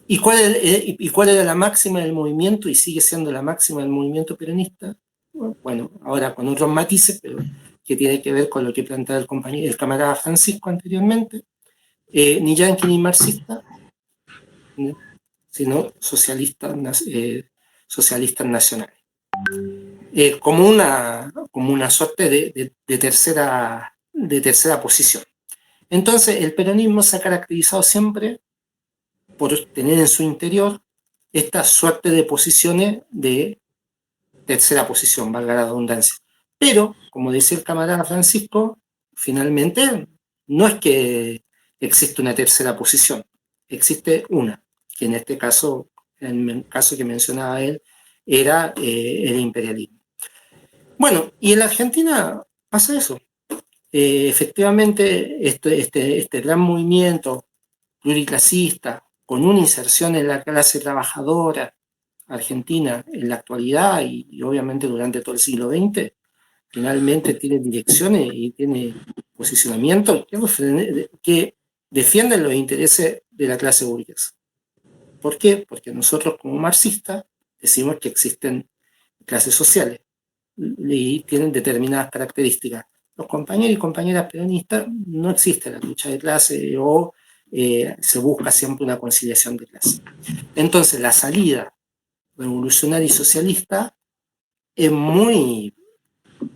¿y cuál era la máxima del movimiento y sigue siendo la máxima del movimiento peronista? Bueno, ahora con otros matices, pero que tiene que ver con lo que planteaba el camarada Francisco anteriormente, ni yanqui ni marxista, ¿no?, sino socialistas nacionales. Como una suerte de tercera posición. Entonces, el peronismo se ha caracterizado siempre por tener en su interior esta suerte de posiciones de tercera posición, valga la redundancia. Pero, como decía el camarada Francisco, finalmente no es que existe una tercera posición, existe una, que en este caso, en el caso que mencionaba él, era el imperialismo. Bueno, y en la Argentina pasa eso. Efectivamente, este gran movimiento pluriclasista, con una inserción en la clase trabajadora argentina en la actualidad y obviamente durante todo el siglo XX, finalmente tiene direcciones y tiene posicionamientos que defienden los intereses de la clase burguesa. ¿Por qué? Porque nosotros como marxistas decimos que existen clases sociales y tienen determinadas características. Los compañeros y compañeras peronistas no existe la lucha de clase o se busca siempre una conciliación de clase. Entonces la salida revolucionaria y socialista es muy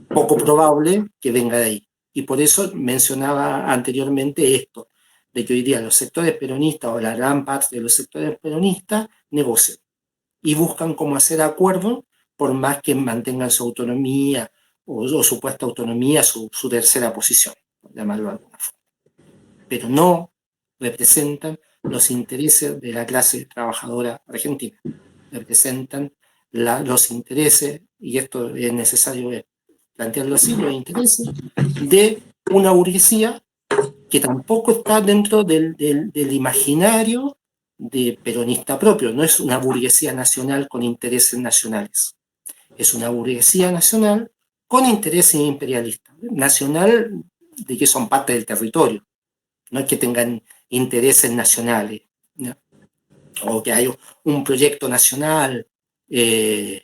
poco probable que venga de ahí. Y por eso mencionaba anteriormente esto, de que hoy día los sectores peronistas o la gran parte de los sectores peronistas negocian y buscan cómo hacer acuerdos por más que mantengan su autonomía o supuesta autonomía, su tercera posición, por llamarlo de alguna forma. Pero no representan los intereses de la clase trabajadora argentina. Representan los intereses, y esto es necesario plantearlo así, los intereses de una burguesía que tampoco está dentro del imaginario de peronista propio. No es una burguesía nacional con intereses nacionales. Es una burguesía nacional con intereses imperialistas. Nacional de que son parte del territorio. No es que tengan intereses nacionales, ¿no?, o que hay un proyecto nacional de,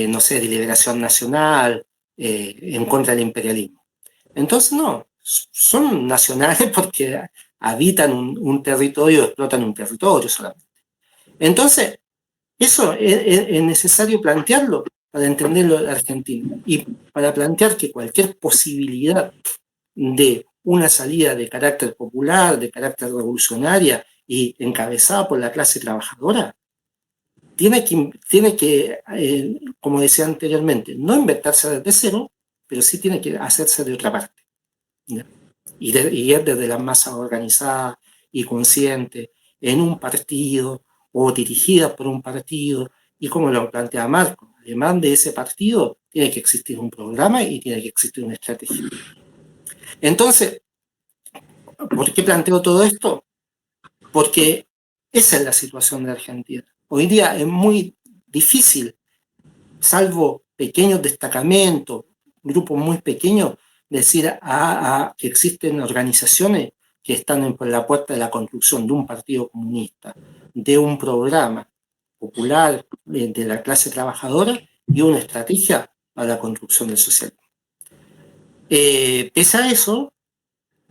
no sé, de liberación nacional en contra del imperialismo. Entonces, no, son nacionales porque habitan un territorio, explotan un territorio solamente. Entonces, eso es necesario plantearlo para entenderlo de Argentina y para plantear que cualquier posibilidad de una salida de carácter popular, de carácter revolucionaria y encabezada por la clase trabajadora, tiene que como decía anteriormente, no inventarse desde cero, pero sí tiene que hacerse de otra parte, ¿no? Y es desde las masas organizadas y conscientes, en un partido o dirigidas por un partido, y como lo plantea Marco, además de ese partido, tiene que existir un programa y tiene que existir una estrategia. Entonces, ¿por qué planteo todo esto? Porque esa es la situación de Argentina. Hoy día es muy difícil, salvo pequeños destacamentos, grupos muy pequeños, decir que existen organizaciones que están por la puerta de la construcción de un partido comunista, de un programa popular de la clase trabajadora y una estrategia a la construcción del socialismo. Pese a eso,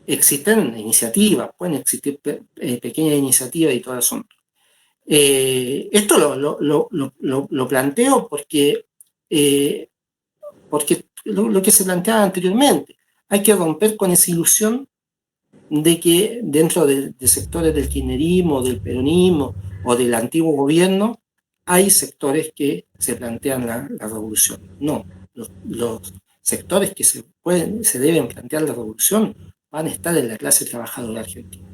existen iniciativas, pueden existir pequeñas iniciativas y todo el asunto. Esto lo planteo porque lo que se planteaba anteriormente, hay que romper con esa ilusión de que dentro de sectores del kirchnerismo, del peronismo o del antiguo gobierno hay sectores que se plantean la revolución. No, los sectores que se deben plantear la revolución van a estar en la clase trabajadora argentina.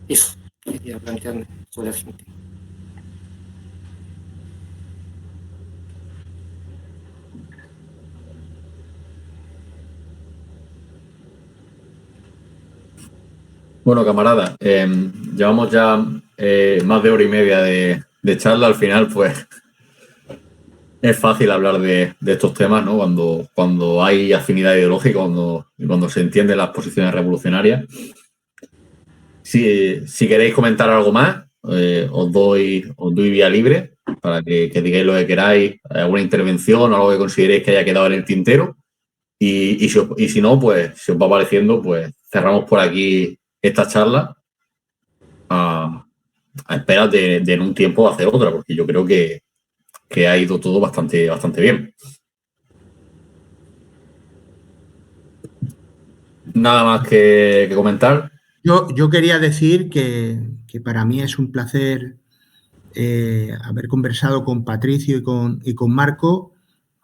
Eso quería plantearme sobre Argentina. Bueno, camarada, llevamos ya más de hora y media de charla. Al final, pues, es fácil hablar de estos temas, ¿no? Cuando hay afinidad ideológica, cuando se entienden las posiciones revolucionarias. Si queréis comentar algo más, os doy vía libre para que digáis lo que queráis, alguna intervención o algo que consideréis que haya quedado en el tintero. Y si no, pues, si os va pareciendo, pues cerramos por aquí esta charla a esperas de en un tiempo hacer otra, porque yo creo que ha ido todo bastante bien. Nada más que comentar. Yo quería decir que para mí es un placer haber conversado con Patricio y con Marco,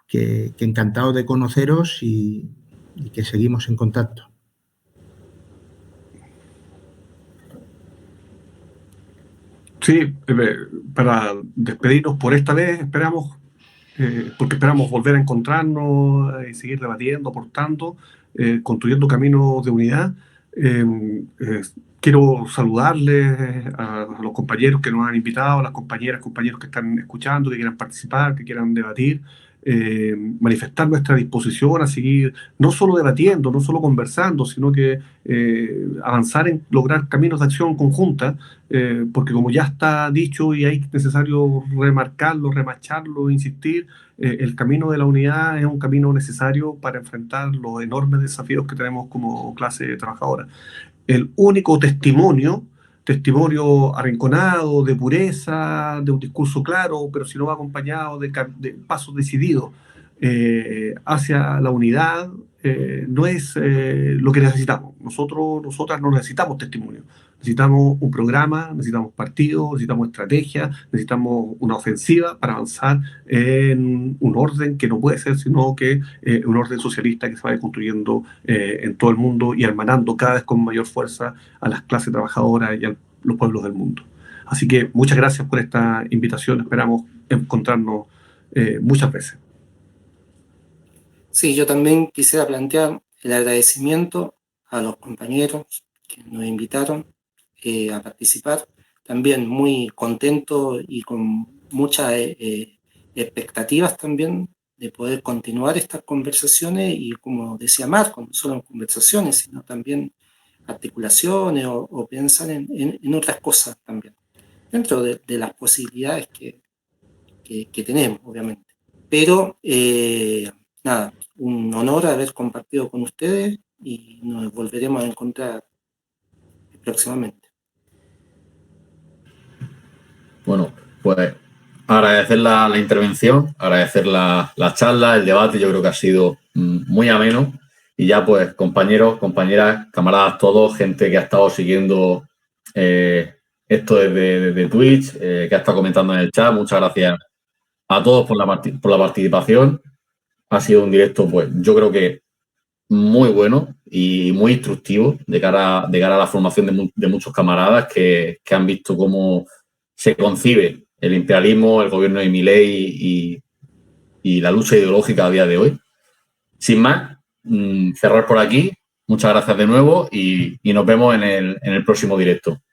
que encantado de conoceros y que seguimos en contacto. Sí, para despedirnos por esta vez, porque esperamos volver a encontrarnos y seguir debatiendo, aportando, construyendo caminos de unidad. Quiero saludarles a los compañeros que nos han invitado, a las compañeros que están escuchando, que quieran participar, que quieran debatir, manifestar nuestra disposición a seguir no solo debatiendo, no solo conversando, sino que avanzar en lograr caminos de acción conjunta, porque como ya está dicho y es necesario remarcarlo, remacharlo, insistir, el camino de la unidad es un camino necesario para enfrentar los enormes desafíos que tenemos como clase trabajadora. El único testimonio arrinconado, de pureza, de un discurso claro, pero si no va acompañado de pasos decididos hacia la unidad, no es lo que necesitamos. Nosotras no necesitamos testimonio. Necesitamos un programa, necesitamos partidos, necesitamos estrategia, necesitamos una ofensiva para avanzar en un orden que no puede ser sino que un orden socialista que se vaya construyendo en todo el mundo y hermanando cada vez con mayor fuerza a las clases trabajadoras y a los pueblos del mundo. Así que muchas gracias por esta invitación. Esperamos encontrarnos muchas veces. Sí, yo también quisiera plantear el agradecimiento a los compañeros que nos invitaron a participar. También muy contento y con muchas expectativas también de poder continuar estas conversaciones y, como decía Marco, no solo en conversaciones, sino también articulaciones o pensar en otras cosas también, dentro de las posibilidades que tenemos, obviamente. Pero, nada, un honor haber compartido con ustedes y nos volveremos a encontrar próximamente. Bueno, pues agradecer la intervención, agradecer la charla, el debate. Yo creo que ha sido muy ameno. Y ya, pues, compañeros, compañeras, camaradas, todos, gente que ha estado siguiendo esto desde Twitch, que ha estado comentando en el chat. Muchas gracias a todos por la participación. Ha sido un directo, pues, yo creo que muy bueno y muy instructivo de cara a la formación de muchos camaradas que han visto cómo se concibe el imperialismo, el gobierno de Milei y la lucha ideológica a día de hoy. Sin más, cerrar por aquí. Muchas gracias de nuevo y nos vemos en el próximo directo.